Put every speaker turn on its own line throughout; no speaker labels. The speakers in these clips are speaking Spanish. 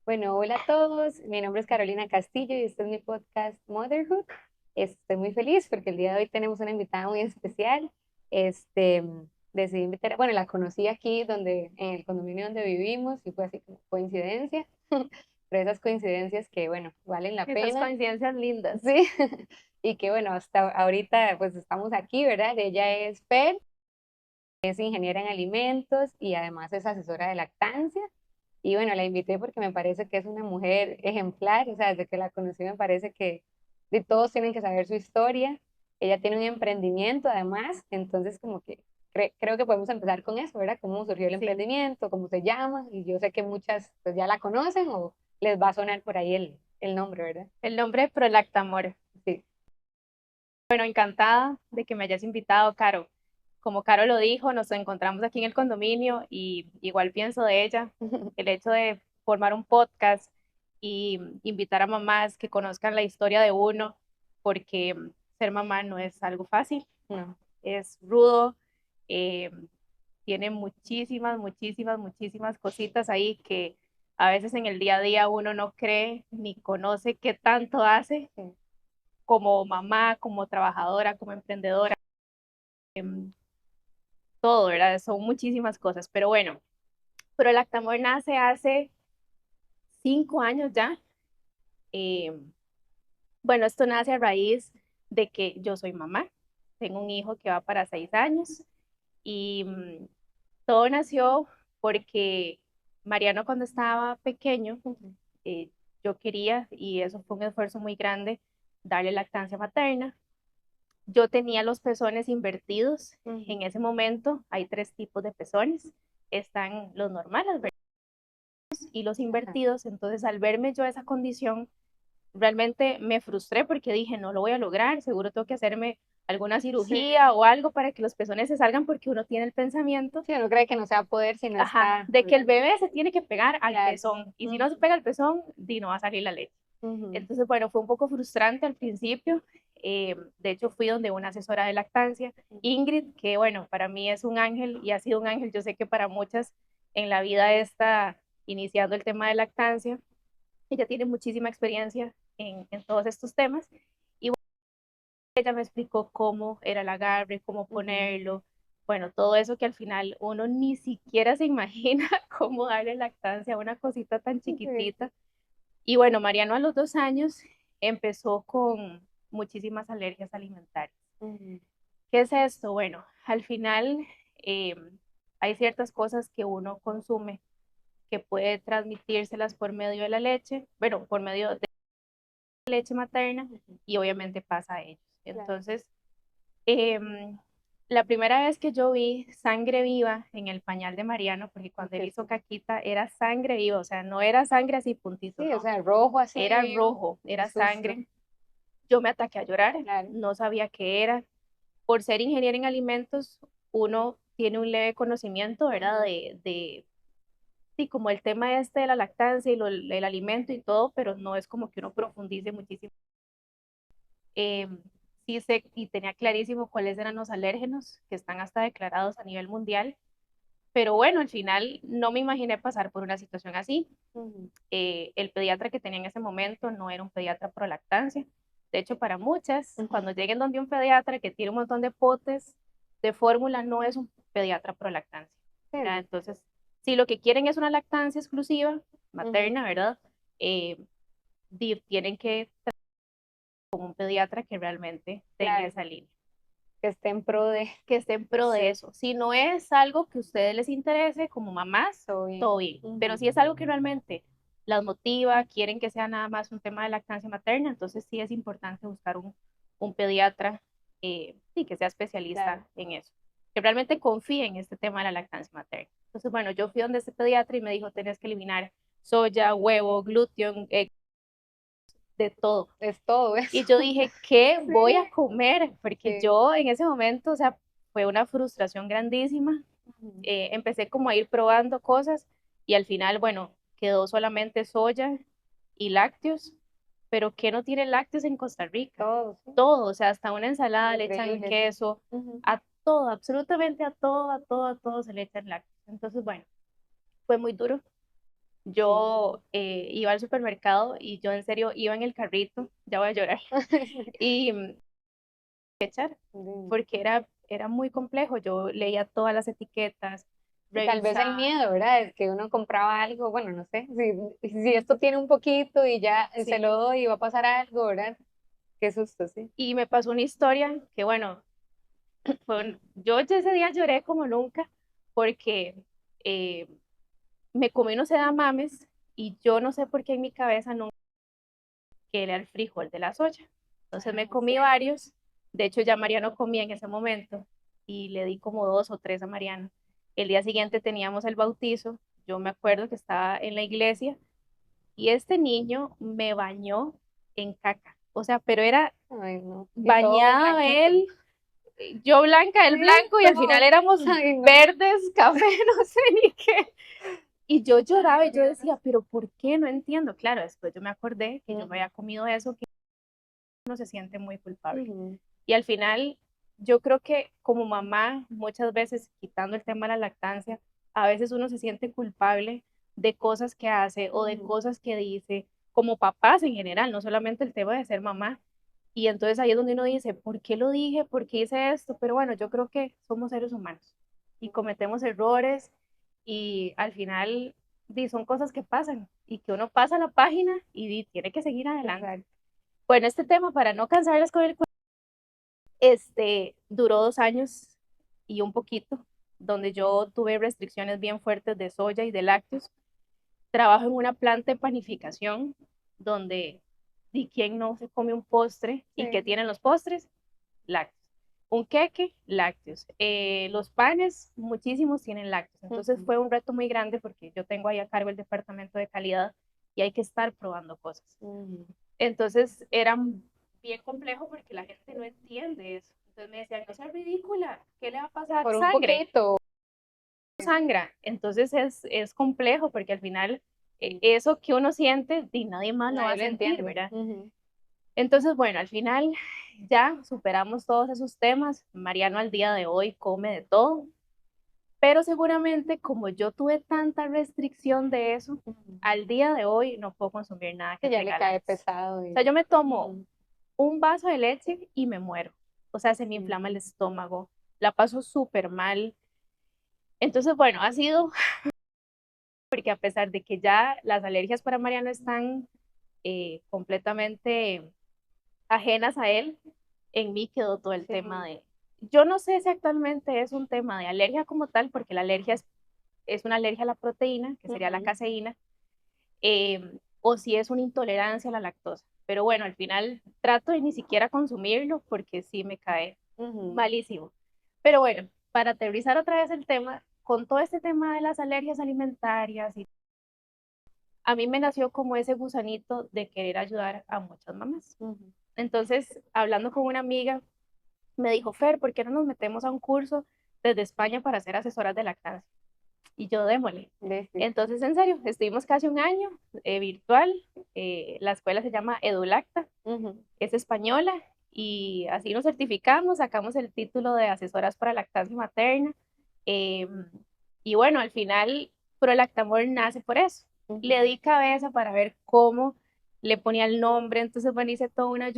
Bueno, hola a todos. Mi nombre es Carolina Castillo y este es mi podcast Motherhood. Estoy muy feliz porque el día de hoy tenemos una invitada muy especial. Este, Decidí invitar, bueno, la conocí aquí en el condominio donde vivimos y fue así como coincidencia, pero esas coincidencias que, bueno, valen la
Esas
pena,
coincidencias lindas.
sí, y que, bueno, hasta ahorita pues estamos aquí, ¿verdad? Ella es Fer, es ingeniera en alimentos y además es asesora de lactancia. Y bueno, la invité porque me parece que es una mujer ejemplar, o sea, desde que la conocí me parece que de todos tienen que saber su historia. Ella tiene un emprendimiento además, entonces como que creo que podemos empezar con eso, ¿verdad? Cómo surgió el
Sí,
emprendimiento, cómo se llama, y yo sé que muchas pues ya la conocen o les va a sonar por ahí el nombre, ¿verdad?
el nombre de Prolactamor.
Sí.
Bueno, encantada de que me hayas invitado, Caro. Como Caro lo dijo, nos encontramos aquí en el condominio y igual pienso de ella, el hecho de formar un podcast y invitar a mamás que conozcan la historia de uno, porque ser mamá no es algo fácil,
No.
es rudo, eh, tiene muchísimas cositas ahí que a veces en el día a día uno no cree ni conoce qué tanto hace
Sí.
como mamá, como trabajadora, como emprendedora, todo, ¿verdad? Son muchísimas cosas, pero bueno, pero el Actamor nace hace 5 años ya. Eh, bueno, esto nace a raíz de que yo soy mamá, tengo un hijo que va para 6 años y todo nació porque Mariano cuando estaba pequeño, eh, yo quería, y eso fue un esfuerzo muy grande, darle lactancia materna. Yo tenía los pezones invertidos.
Ujú.
En ese momento hay tres tipos de pezones. Están los normales, ¿verdad? Y los
Ajá.
invertidos. Entonces, al verme yo esa condición, realmente me frustré porque dije, no lo voy a lograr, seguro tengo que hacerme alguna
Sí.
cirugía o algo para que los pezones se salgan porque uno tiene el pensamiento,
Sí, uno cree que no se va a poder si no
ajá,
está.
de que el bebé se tiene que pegar al
Claro.
pezón y si
Ujú.
no se pega al pezón, di no va a salir la leche.
Ujú.
Entonces, bueno, fue un poco frustrante al principio. De hecho, fui donde una asesora de lactancia, Ingrid, que bueno, para mí es un ángel y ha sido un ángel. Yo sé que para muchas en la vida está iniciando el tema de lactancia. Ella tiene muchísima experiencia en todos estos temas. Y bueno, ella me explicó cómo era el agarre, cómo
Ujú.
ponerlo. Bueno, todo eso que al final uno ni siquiera se imagina cómo darle lactancia a una cosita tan
Sí.
chiquitita. Y bueno, Mariano a los 2 años empezó con muchísimas alergias alimentarias.
Ujú.
¿Qué es esto? Bueno, al final eh, hay ciertas cosas que uno consume que puede transmitírselas por medio de la leche, bueno, por medio de la leche materna
Ujú.
y obviamente pasa a ellos.
Claro.
Entonces, la primera vez que yo vi sangre viva en el pañal de Mariano, porque cuando él
Ok,
hizo caquita era sangre viva, o sea, no era sangre así puntito,
sí, o
no,
sea, rojo así
era
vivo,
rojo,
qué
era
susto,
sangre. Yo me ataqué a llorar,
claro.
no sabía qué era. Por ser ingeniero en alimentos, uno tiene un leve conocimiento, ¿verdad? Sí, como el tema este de la lactancia y el alimento y todo, pero no es como que uno profundice muchísimo. Eh, sí sé y tenía clarísimo cuáles eran los alérgenos que están hasta declarados a nivel mundial, pero bueno, al final no me imaginé pasar por una situación así.
Ujú.
El pediatra que tenía en ese momento no era un pediatra pro lactancia. De hecho, para muchas,
Ujú.
cuando lleguen donde un pediatra que tiene un montón de potes de fórmula, no es un pediatra pro lactancia. ¿Verdad?
Sí.
Entonces, si lo que quieren es una lactancia exclusiva,
Ujú.
materna, ¿verdad? Eh, tienen que con un pediatra que realmente tenga
Claro,
esa línea,
que esté en pro de,
que esté en pro de
sí,
eso. Si no es algo que a ustedes les interese como mamás,
todo bien.
todo bien. Pero
Ujú.
si es algo que realmente las motiva, quieren que sea nada más un tema de lactancia materna, entonces sí es importante buscar un pediatra sí, que sea
Claro.
especialista en eso, que realmente confíe en este tema de la lactancia materna. Entonces, bueno, yo fui donde ese pediatra y me dijo, tenés que eliminar soya, huevo, gluten, de todo.
Es todo eso.
Y yo dije, ¿qué
Sí,
voy a comer? Porque
sí.
yo en ese momento, o sea, fue una frustración grandísima.
Ujú.
Empecé como a ir probando cosas y al final, bueno, quedó solamente soya y lácteos, pero ¿qué no tiene lácteos en Costa Rica?
Todo, sí.
Todo, o sea, hasta una ensalada le echan
Increíble, sí.
queso,
Ujú.
a todo, absolutamente a todo se le echan lácteos. Entonces, bueno, fue muy duro.
Sí.
Yo iba al supermercado y yo en serio iba en el carrito, ya voy a llorar, y echar,
Sí.
porque era muy complejo. Yo leía todas las etiquetas,
Y tal vez el
revisaba,
miedo, ¿verdad? Es que uno compraba algo, bueno, no sé, si esto tiene un poquito y ya se lo
sí.
doy y va a pasar algo, ¿verdad? Qué susto, sí.
Y me pasó una historia que, bueno, yo ese día lloré como nunca, porque eh, me comí unos edamames y yo no sé por qué en mi cabeza nunca que era el frijol de la soya. Entonces me
Ah,
comí
sí.
varios. De hecho, ya Mariano comía en ese momento y le di como dos o tres a Mariano. El día siguiente teníamos el bautizo. Yo me acuerdo que estaba en la iglesia y este niño me bañó en caca. O sea, pero era
Ay, no. Y todo
bañado
blanquito.
él, yo blanca, él
Sí,
blanco y al final
todo.
éramos
Ay, no.
verdes, café, no sé ni qué. Y yo lloraba y yo decía, pero ¿por qué? No entiendo. Claro, después yo me acordé que yo me
Ujú,
había comido eso, que uno se siente muy culpable.
ujú,
Y al final, yo creo que como mamá, muchas veces, quitando el tema de la lactancia, a veces uno se siente culpable de cosas que hace o de
ujú,
cosas que dice, como papás en general, no solamente el tema de ser mamá. Y entonces ahí es donde uno dice, ¿por qué lo dije? ¿Por qué hice esto? Pero bueno, yo creo que somos seres humanos y cometemos errores y al final son cosas que pasan y que uno pasa la página y tiene que seguir adelante.
exacto.
Bueno, este tema, para no cansarles con el duró 2 años y un poquito, donde yo tuve restricciones bien fuertes de soya y de lácteos. Trabajo en una planta de panificación, donde, ¿y quién no se come un postre? ¿Y qué
Sí.
tienen los postres? Lácteos. Un queque, lácteos. Los panes, muchísimos tienen lácteos. Entonces
Ujú,
fue un reto muy grande porque yo tengo ahí a cargo el departamento de calidad y hay que estar probando cosas.
ujú.
Entonces era bien complejo porque la gente no entiende eso. Entonces me decían, no seas ridícula, ¿qué le va a pasar?
Por un
Sangre,
poquito.
sangra. Entonces es complejo porque al final
Sí,
eso que uno siente, nadie más lo va
nadie
a
lo
sentir,
entiende.
¿verdad?
Ujú,
Entonces, bueno, al final ya superamos todos esos temas. Mariano al día de hoy come de todo, pero seguramente como yo tuve tanta restricción de eso,
ujú.
al día de hoy no puedo consumir nada
Que
que
ya le
tenga
cae
lácteos.
pesado
O sea, yo me tomo
ujú,
un vaso de leche y me muero. O sea, se me
sí.
inflama el estómago, la paso súper mal. Entonces, bueno, ha sido porque a pesar de que ya las alergias para Mariano están completamente ajenas a él, en mí quedó todo el tema
Sí.
de... Yo no sé si actualmente es un tema de alergia como tal, porque la alergia es una alergia a la proteína, que sería la
Ujú,
caseína, o si es una intolerancia a la lactosa. Pero bueno, al final trato de ni siquiera consumirlo porque sí me cae
ujú,
malísimo. Pero bueno, para aterrizar otra vez el tema, con todo este tema de las alergias alimentarias, a mí me nació como ese gusanito de querer ayudar a muchas mamás.
ujú.
Entonces, hablando con una amiga, me dijo, Fer, ¿por qué no nos metemos a un curso desde España para ser asesoras de lactancia? Y yo démosle.
Sí, sí.
Entonces, en serio, estuvimos casi un año virtual. La escuela se llama EduLacta,
Ujú,
es española y así nos certificamos, sacamos el título de asesoras para lactancia materna. eh, y bueno, al final, Prolactamor nace por eso. Le
ujú.
di cabeza para ver cómo le ponía el nombre, entonces bueno, hice toda una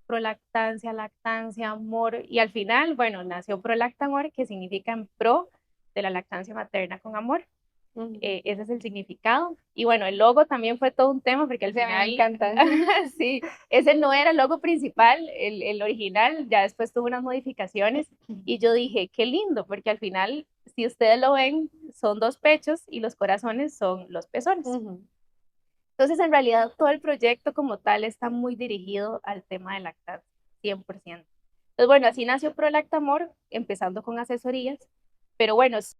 prolactancia, lactancia, amor, y al final, bueno, nació Prolactamor, que significa en pro de la lactancia materna con amor.
Ujú.
Ese es el significado. Y bueno, el logo también fue todo un tema porque al
Sí, a mí me
final,
encanta.
sí, ese no era el logo principal, el original, ya después tuvo unas modificaciones y yo dije, qué lindo, porque al final, si ustedes lo ven, son dos pechos y los corazones son los pezones.
Ujú,
Entonces, en realidad, todo el proyecto como tal está muy dirigido al tema de lactancia, 100%. Entonces, bueno, así nació ProLactamor, empezando con asesorías, pero bueno, es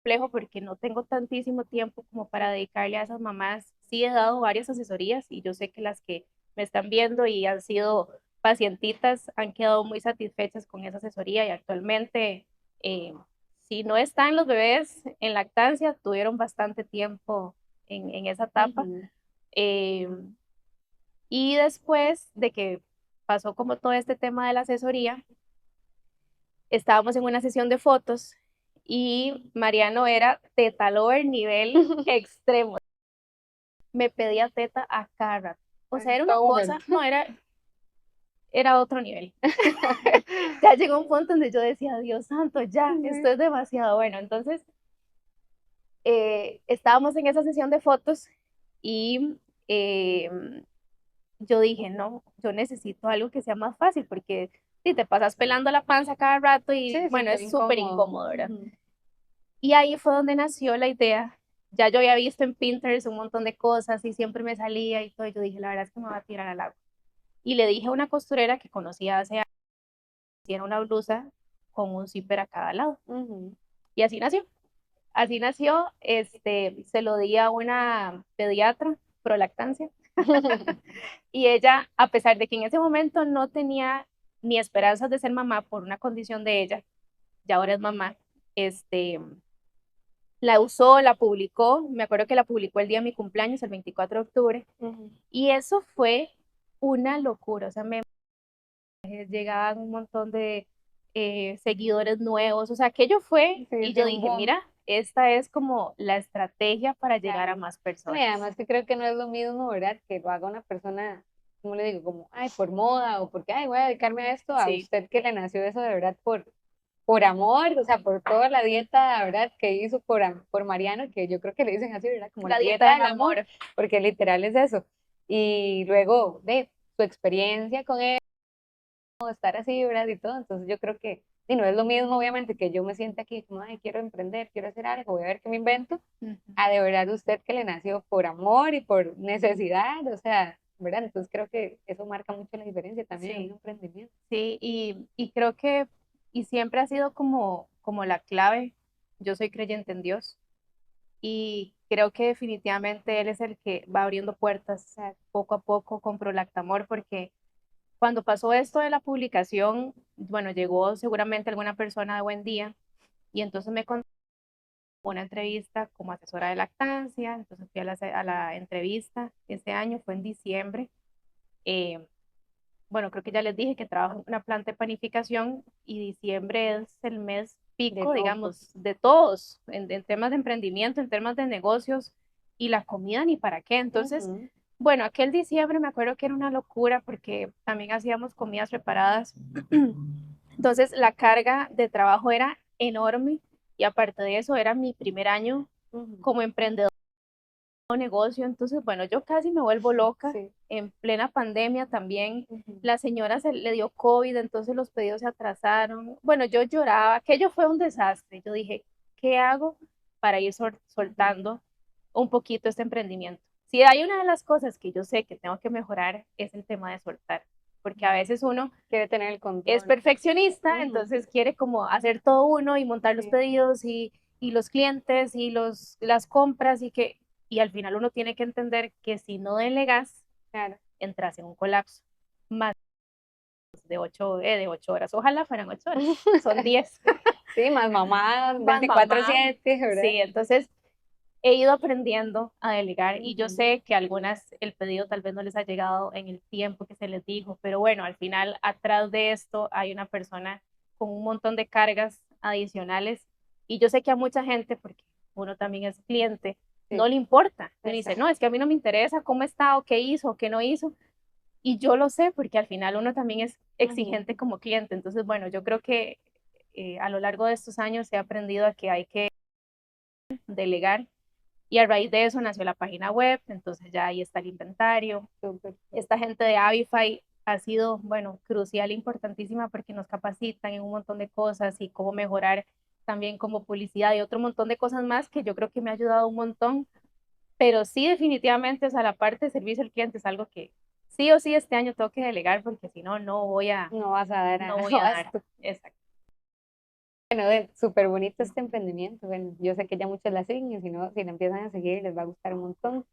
complejo porque no tengo tantísimo tiempo como para dedicarle a esas mamás. Sí he dado varias asesorías y yo sé que las que me están viendo y han sido pacientitas han quedado muy satisfechas con esa asesoría y actualmente, eh, si no están los bebés en lactancia, tuvieron bastante tiempo en esa etapa.
ujú.
Eh, y después de que pasó como todo este tema de la asesoría, estábamos en una sesión de fotos y Mariano era teta lover nivel extremo. Me pedía teta a cada rato. O sea, era una
Todo
cosa,
momento.
no, era otro nivel. Ya llegó un punto donde yo decía, Dios santo, ya, esto es demasiado bueno. Entonces, estábamos en esa sesión de fotos y eh, yo dije, no, yo necesito algo que sea más fácil porque si te pasas pelando la panza cada rato y
Sí,
bueno,
súper
es súper
incómodo.
incómodo, ¿verdad?
Ujú.
Y ahí fue donde nació la idea. Ya yo había visto en Pinterest un montón de cosas y siempre me salía y todo. Y yo dije, la verdad es que me va a tirar al agua. Y le dije a una costurera que conocía hace años, que era una blusa con un zipper a cada lado.
Ujú.
Y así nació. Así nació, se lo di a una pediatra pro lactancia y ella, a pesar de que en ese momento no tenía ni esperanzas de ser mamá por una condición de ella, ya ahora es mamá, la usó, la publicó, me acuerdo que la publicó el día de mi cumpleaños, el 24 de octubre,
Ujú.
y eso fue una locura, o sea, me llegaban un montón de seguidores nuevos, o sea, aquello fue,
Sí,
y
fue
yo
un
dije,
boom.
mira, esta es como la estrategia para llegar a
Claro.
más
No, y
personas.
además que creo que no es lo mismo, ¿verdad? Que lo haga una persona, como le digo, como, ay, por moda o porque, ay, voy a dedicarme a esto, a
Sí,
usted que le nació eso de verdad por amor, o sea, por toda la dieta, ¿verdad? Que hizo por Mariano, que yo creo que le dicen así, ¿verdad? Como la
la dieta
dieta
del
del amor,
amor.
porque literal es eso. Y luego de su experiencia con él, estar así, ¿verdad? Y todo, entonces yo creo que, y no es lo mismo, obviamente, que yo me sienta aquí como, ay, quiero emprender, quiero hacer algo, voy a ver qué me invento,
Ujú.
a de verdad usted que le nació por amor y por necesidad, o sea, ¿verdad? Entonces creo que eso marca mucho la diferencia también en un
Sí,
emprendimiento.
sí, y creo que, y siempre ha sido como la clave, yo soy creyente en Dios, y creo que definitivamente Él es el que va abriendo puertas poco a poco con Prolactamor, porque cuando pasó esto de la publicación, bueno, llegó seguramente alguna persona de buen día y entonces me contó una entrevista como asesora de lactancia, entonces fui a la entrevista, ese año fue en diciembre. eh, bueno, creo que ya les dije que trabajo en una planta de panificación y diciembre es el mes
De
pico,
locos.
digamos, de todos, en temas de emprendimiento, en temas de negocios y la comida ni para qué. Entonces,
Ujú.
bueno, aquel diciembre me acuerdo que era una locura porque también hacíamos comidas preparadas. Entonces, la carga de trabajo era enorme y aparte de eso, era mi primer año
Ujú.
como emprendedor negocio, entonces, bueno, yo casi me vuelvo loca.
Sí.
En plena pandemia también,
Ujú.
la señora se le dio COVID, entonces los pedidos se atrasaron. Bueno, yo lloraba, aquello fue un desastre. Yo dije, ¿qué hago para ir soltando un poquito este emprendimiento? Si hay una de las cosas que yo sé que tengo que mejorar es el tema de soltar, porque a veces uno
Quiere tener el
es
control.
perfeccionista,
Ujú.
entonces quiere como hacer todo uno y montar los
Sí,
pedidos y los clientes y las compras y al final uno tiene que entender que si no delegas,
claro.
entras en un colapso. Más de 8 horas. Ojalá fueran 8 horas. Son 10.
Sí, más mamá
Más mamá.
24/7, ¿verdad?
Sí, entonces he ido aprendiendo a delegar y yo
Ujú.
sé que a algunas el pedido tal vez no les ha llegado en el tiempo que se les dijo, pero bueno, al final atrás de esto hay una persona con un montón de cargas adicionales y yo sé que a mucha gente, porque uno también es cliente,
Sí,
no le importa. Y dice,
exacto.
no, es que a mí no me interesa cómo está o qué hizo o qué no hizo. Y yo lo sé porque al final uno también es
Ujú.
exigente como cliente. Entonces, bueno, yo creo que a lo largo de estos años he aprendido a que hay que delegar y a raíz de eso nació la página web, entonces ya ahí está el inventario.
Súper.
Esta gente de Avify ha sido, bueno, crucial e importantísima porque nos capacitan en un montón de cosas y cómo mejorar también como publicidad y otro montón de cosas más que yo creo que me ha ayudado un montón. Pero sí, definitivamente, o sea, la parte de servicio al cliente es algo que sí o sí este año tengo que delegar porque si no,
No vas a dar
no voy a dar.
abasto.
Exacto.
Bueno, súper bonito este emprendimiento. Bueno, yo sé que ya muchos la siguen y si no, si la empiezan a seguir les va a gustar un montón.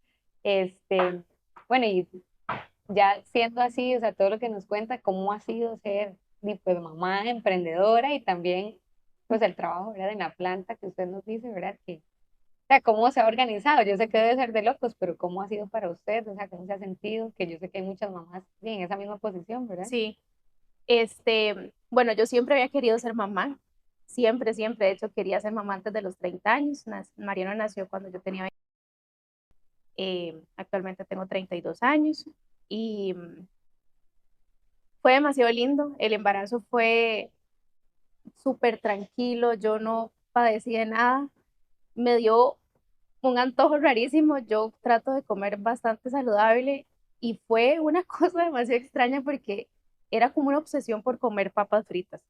Este, bueno, y ya siendo así, o sea, todo lo que nos cuenta, cómo ha sido ser, pues, mamá emprendedora y también, pues, el trabajo, ¿verdad? En la planta que usted nos dice, ¿verdad? Que, o sea, cómo se ha organizado. Yo sé que debe ser de locos, pero cómo ha sido para usted, o sea, cómo se ha sentido, que yo sé que hay muchas mamás sí, en esa misma posición, ¿verdad?
Sí, bueno, yo siempre había querido ser mamá, siempre, siempre, de hecho, quería ser mamá antes de los 30 años. Mariano nació cuando yo tenía 20. Actualmente tengo 32 años y fue demasiado lindo. El embarazo fue súper tranquilo, yo no padecí de nada. Me dio un antojo rarísimo, yo trato de comer bastante saludable y fue una cosa demasiado extraña porque era como una obsesión por comer papas fritas.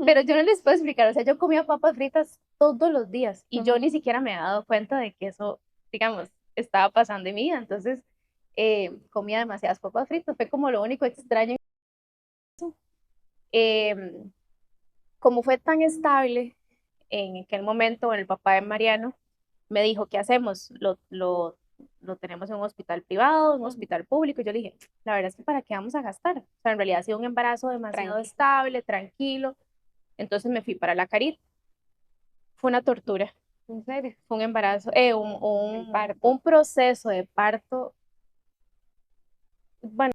Pero yo no les puedo explicar, o sea, yo comía papas fritas todos los días y yo ni siquiera me había dado cuenta de que eso, digamos, estaba pasando en mi vida. Entonces, comía demasiadas papas fritas, fue como lo único extraño. Em, Como fue tan estable en aquel momento, el papá de Mariano me dijo, ¿qué hacemos? Lo tenemos en un hospital privado, en un hospital público. Y yo le dije, la verdad es que ¿para qué vamos a gastar? O sea, en realidad ha sido un embarazo demasiado
Tranqui.
estable, tranquilo. Entonces me fui para la Carit. Fue una tortura,
¿En serio?
fue un embarazo,
El parto.
un proceso de parto. Bueno,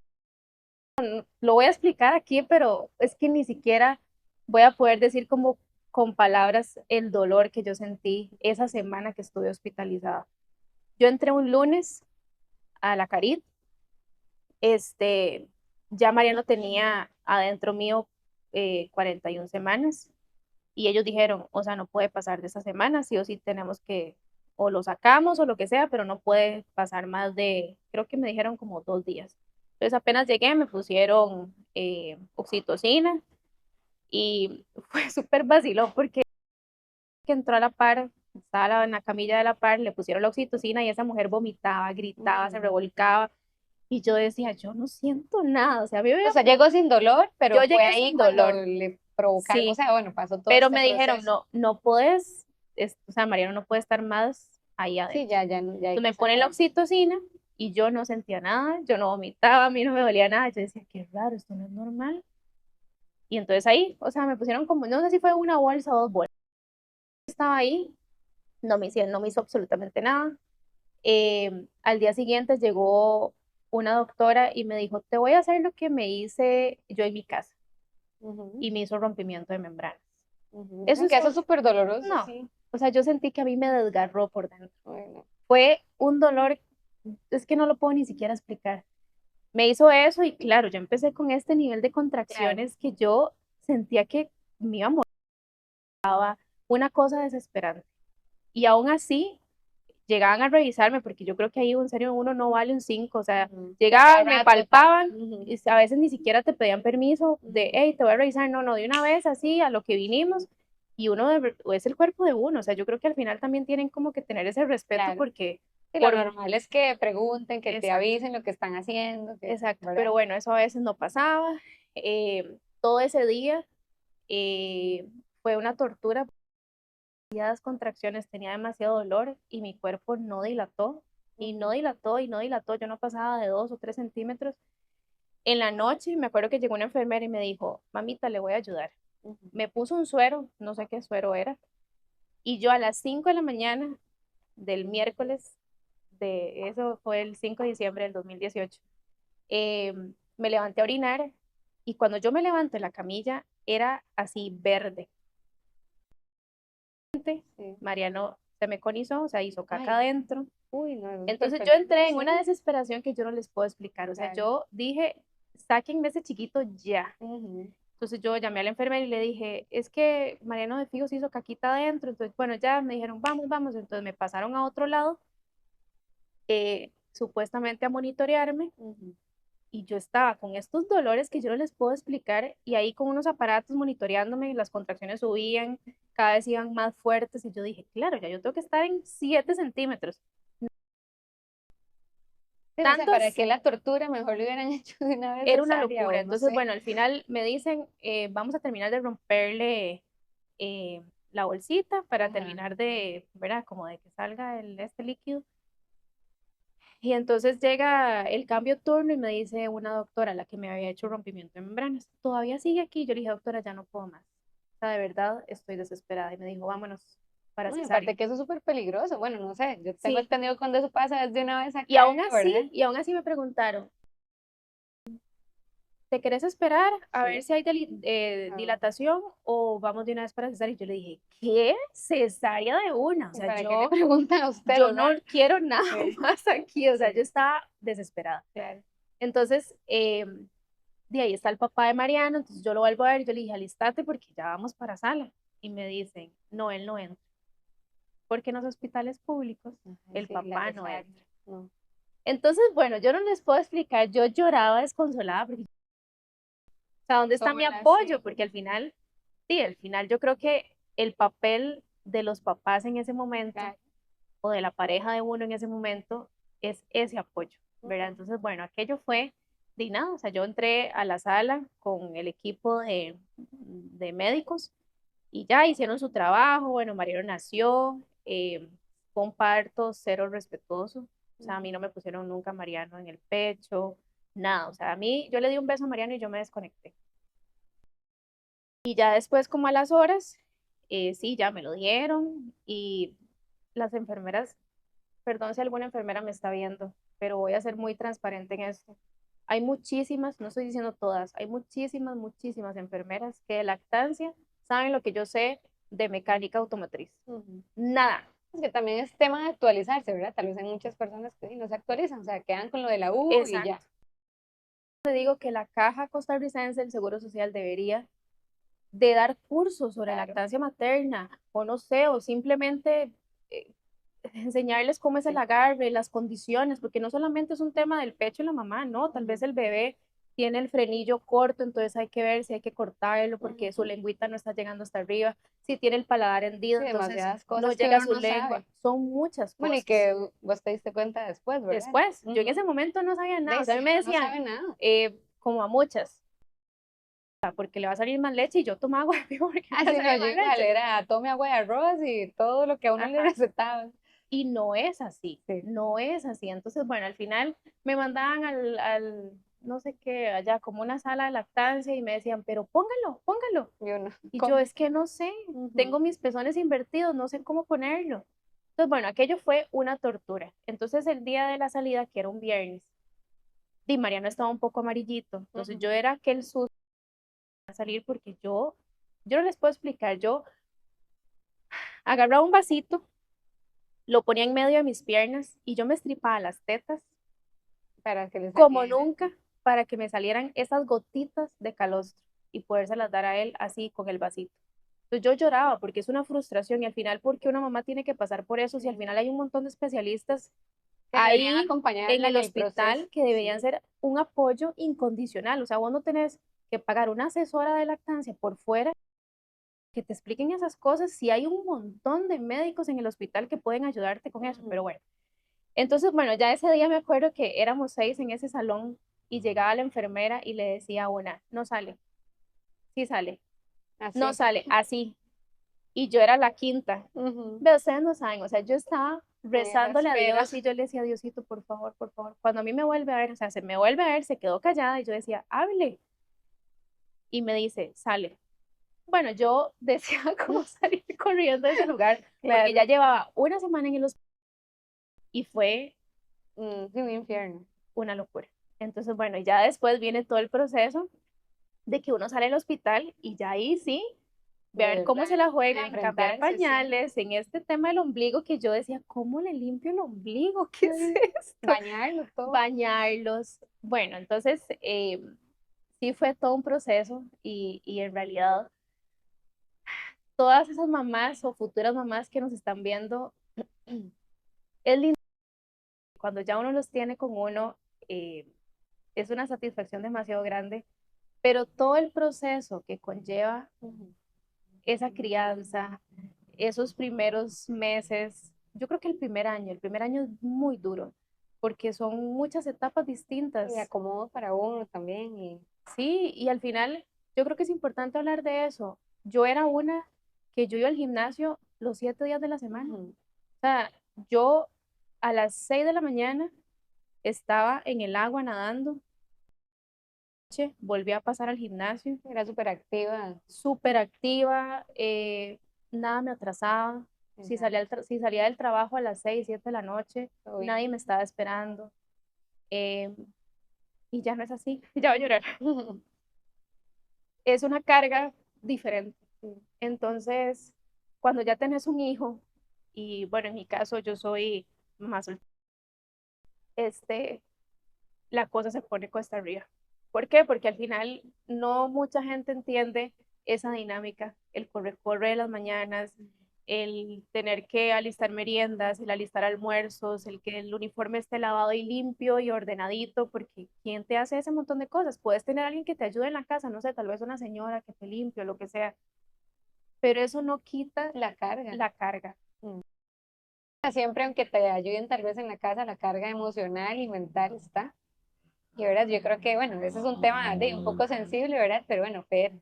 lo voy a explicar aquí, pero es que ni siquiera voy a poder decir como con palabras el dolor que yo sentí esa semana que estuve hospitalizada. Yo entré un lunes a la Carit, ya Mariano tenía adentro mío 41 semanas y ellos dijeron, o sea, no puede pasar de esa semana, sí o sí tenemos que, o lo sacamos o lo que sea, pero no puede pasar más de, creo que me dijeron como 2 días. Entonces apenas llegué, me pusieron oxitocina y fue súper vacilón porque entró a la par, estaba en la camilla de la par, le pusieron la oxitocina y esa mujer vomitaba, gritaba, se
Mm.
revolcaba y yo decía, yo no siento nada, o sea, a mí
O sea, llegó sin dolor,
yo
pero fue
llegué
ahí
sin
cuando
dolor,
le provocaron, o
sí,
sea, bueno, pasó todo
pero
este
me dijeron,
proceso.
no, no puedes, o sea, Mariano no puede estar más ahí
Sí,
adentro.
ya, ya, ya hay
Entonces
que
me ponen la
sacar.
oxitocina y yo no sentía nada, yo no vomitaba, a mí no me dolía nada, yo decía, qué raro, esto no es normal. Y entonces ahí, o sea, me pusieron como, no sé si fue una bolsa o dos bolsas, estaba ahí, no me hizo absolutamente nada. Al día siguiente llegó una doctora y me dijo, te voy a hacer lo que me hice yo en mi casa
Ujú,
y me hizo rompimiento de membranas.
ujú.
Eso
Dicen
es
que eso es súper doloroso,
no,
sí.
o sea, yo sentí que a mí me desgarró por dentro.
Bueno,
Fue un dolor, es que no lo puedo ni siquiera explicar. Me hizo eso y claro, yo empecé con este nivel de
claro.
contracciones que yo sentía que me iba a morir, una cosa desesperante. Y aún así, llegaban a revisarme, porque yo creo que ahí en serio uno no vale un 5, o sea,
Ujú. Que cada
llegaban, me
rato.
palpaban,
Ujú,
y a veces ni siquiera te pedían permiso de,
ujú.
hey, te voy a revisar, no, no, de una vez así, a lo que vinimos, y uno es el cuerpo de uno, o sea, yo creo que al final también tienen como que tener ese respeto
Claro.
porque,
Sí, lo
por,
normal es que pregunten, que te
exacto,
avisen lo que están haciendo, que,
exacto,
¿verdad?
pero bueno, eso a veces no pasaba. Todo ese día eh, fue una tortura, demasiadas contracciones, tenía demasiado dolor y mi cuerpo no dilató y no
Ujú,
dilató y no dilató, yo no pasaba de 2 o 3 centímetros. En la noche me acuerdo que llegó una enfermera y me dijo, mamita, le voy a ayudar.
ujú.
Me puso un suero, no sé qué suero era, y yo a las 5 de la mañana del miércoles, eso fue el 5 de diciembre del 2018, eh, me levanté a orinar y cuando yo me levanto en la camilla era así verde.
Sí.
Mariano se me conizó, o sea, hizo caca
Ay,
adentro.
uy, no, eso es súper
Entonces yo
peligroso,
entré en una
sí.
desesperación que yo no les puedo explicar. O sea,
Claro.
yo dije, sáquenme ese chiquito ya.
Ujú,
Entonces yo llamé a la enfermera y le dije, es que Mariano de Figo se hizo caquita adentro. Entonces, bueno, ya me dijeron, vamos, vamos. Entonces me pasaron a otro lado, supuestamente a monitorearme.
ujú.
Y yo estaba con estos dolores que yo no les puedo explicar y ahí con unos aparatos monitoreándome, las contracciones subían, cada vez iban más fuertes y yo dije, claro, ya yo tengo que estar en 7 centímetros.
Sí, o sea, ¿para
Tantos,
qué la tortura? Mejor lo hubieran hecho de una vez
era una
cesárea
locura.
o no
Entonces,
sé.
bueno, al final me dicen, vamos a terminar de romperle la bolsita para
Ajá.
terminar de, ¿verdad? Como de que salga este líquido. Y entonces llega el cambio de turno y me dice una doctora, la que me había hecho rompimiento de membranas, todavía sigue aquí. Yo le dije, doctora, ya no puedo más. O sea, de verdad estoy desesperada. Y me dijo, vámonos para
No, y
cesárea.
aparte que eso es súper peligroso. Bueno, no sé, yo tengo
Sí,
entendido cuando eso pasa es de una vez sacarlo, ¿verdad?
y aún así me preguntaron, ¿te querés esperar a ver
Sí.
si hay
Ah,
dilatación o vamos de una vez para cesárea? Y yo le dije, ¿qué? Cesárea de una. O
¿y
sea,
para qué le preguntan a usted,
yo no
verdad?
quiero nada
Sí,
más aquí. O sea, yo
sí,
estaba desesperada.
claro.
Entonces, de ahí está el papá de Mariano, entonces yo lo vuelvo a ver, yo le dije, alistate porque ya vamos para sala. Y me dicen, no, él no entra, porque en los hospitales públicos
Ay,
el
sí, la
papá no
cesárea.
entra.
No.
Entonces, bueno, yo no les puedo explicar, yo lloraba desconsolada, porque, o sea, ¿dónde está mi
Sola,
apoyo?
sí.
Porque al final, sí, al final yo creo que el papel de los papás en ese momento,
Claro.
o de la pareja de uno en ese momento, es ese apoyo, ¿verdad?
Ujú.
Entonces, bueno, aquello fue de nada, o sea, yo entré a la sala con el equipo de médicos y ya hicieron su trabajo, bueno, Mariano nació, fue un parto cero respetuoso, o sea, a mí no me pusieron nunca Mariano en el pecho, nada, o sea, a mí, yo le di un beso a Mariano y yo me desconecté. Y ya después, como a las horas, sí, ya me lo dieron y las enfermeras, perdón si alguna enfermera me está viendo, pero voy a ser muy transparente en esto. Hay muchísimas, no estoy diciendo todas, hay muchísimas, muchísimas enfermeras que de lactancia saben lo que yo sé de mecánica automotriz.
Ujú.
Nada.
Es que también es tema de actualizarse, ¿verdad? Tal vez hay muchas personas que sí, no se actualizan, o sea, quedan con lo de la U y ya.
Exacto. Te digo que la Caja Costarricense del Seguro Social debería de dar cursos sobre
Claro.
lactancia materna, o no sé, o simplemente eh, enseñarles cómo es el
Sí.
agarre, las condiciones, porque no solamente es un tema del pecho y la mamá, no, tal vez
Ujú.
el bebé tiene el frenillo corto, entonces hay que ver si hay que cortarlo porque su
Ujú.
lengüita no está llegando hasta arriba, si tiene el paladar hendido,
Sí,
entonces
demasiadas
no
cosas que
llega a
uno
su
no
lengua,
sabe.
son muchas
Bueno, y
cosas.
que vos te diste cuenta después, ¿verdad?
Después, yo en
Ujú.
ese momento no sabía
De
nada, o
ahí
sea, a
sí,
mí me
uno no
decían,
sabe nada.
como a muchas, porque le va a salir más leche y yo tomo agua porque me va a
Así no,
salir
yo
más
igual,
leche.
era tome agua de arroz y todo lo que a uno le
Ajá.
recetaban.
Y no es así,
Sí.
no es así. Entonces, bueno, al final me mandaban no sé qué, allá como una sala de lactancia y me decían, pero póngalo, póngalo.
Y uno,
Y yo,
¿cómo?
es que no sé,
Ujú.
tengo mis pezones invertidos, no sé cómo ponerlo. Entonces, bueno, aquello fue una tortura. Entonces, el día de la salida, que era un viernes, Di Mariano estaba un poco amarillito. Entonces, yo
Ujú.
era aquel susto a salir porque yo no les puedo explicar, yo agarraba un vasito, lo ponía en medio de mis piernas y yo me estripaba las tetas
Para que le
como
saliera.
nunca para que me salieran esas gotitas de calostro y podérselas dar a él así con el vasito. Entonces yo lloraba porque es una frustración y al final, ¿por qué una mamá tiene que pasar por eso si al
Sí.
final hay un montón de especialistas
Que deberían
ahí en
acompañarla
el
en el proceso.
hospital que deberían
Sí.
ser un apoyo incondicional? O sea, vos no tenés que pagar una asesora de lactancia por fuera que te expliquen esas cosas si hay un montón de médicos en el hospital que pueden ayudarte con eso, pero
Ujú.
bueno. Entonces, bueno, ya ese día me acuerdo que éramos 6 en ese salón y llegaba la enfermera y le decía a una, no sale, sí sale, no
Así.
sale, así. Y yo era la quinta.
Ujú.
Pero ustedes no saben, o sea, yo estaba
En esa
rezándole a
espera.
Dios y yo le decía, Diosito, por favor, por favor. Cuando a mí me vuelve a ver, o sea, se me vuelve a ver, se quedó callada y yo decía, hable. Y me dice, sale. Bueno, yo decía cómo salir corriendo de ese lugar porque ya
Claro.
llevaba una semana en el hospital y fue
Sí, un infierno.
una locura. Entonces, bueno, ya después viene todo el proceso de que uno sale del hospital y ya ahí sí,
De
ver cómo se
verdad.
la
A
juegan, cambiar
enfrentarse, sí.
pañales, en este tema del ombligo que yo decía, ¿cómo le limpio el ombligo? ¿Qué es esto?
Bañarlo todo.
Bañarlos. Bueno, entonces sí fue todo un proceso y en realidad todas esas mamás o futuras mamás que nos están viendo, es lindo cuando ya uno los tiene con uno, eh, es una satisfacción demasiado grande, pero todo el proceso que conlleva
Ujú.
esa crianza, esos primeros meses, yo creo que el primer año es muy duro, porque son muchas etapas
Y
distintas,
acomodo para uno también. Y
sí, y al final yo creo que es importante hablar de eso. Yo era una que yo iba al gimnasio los 7 días de la semana.
ujú.
O sea, yo a las 6 de la mañana estaba en el agua nadando, volví a pasar al gimnasio,
Era súper activa.
súper activa, nada me atrasaba.
Exacto.
Si salía del trabajo a las 6, 7 de la noche,
Todo
nadie
bien.
me estaba esperando. Eh, y ya no es así, ya voy a llorar. Es una carga diferente. Entonces, cuando ya tenés un hijo, y bueno, en mi caso yo soy mamá soltera, este, la cosa se pone cuesta arriba. ¿Por qué? Porque al final no mucha gente entiende esa dinámica, el corre-corre de las mañanas, el tener que alistar meriendas, el alistar almuerzos, el que el uniforme esté lavado y limpio y ordenadito, porque ¿quién te hace ese montón de cosas? Puedes tener a alguien que te ayude en la casa, no sé, tal vez una señora que te limpie o lo que sea, pero eso no quita
La carga.
la carga.
Mm. Siempre, aunque te ayuden tal vez en la casa, la carga emocional y mental está. Y verdad, yo creo que, bueno, ese es un tema de un poco sensible, ¿verdad? Pero bueno, Fer,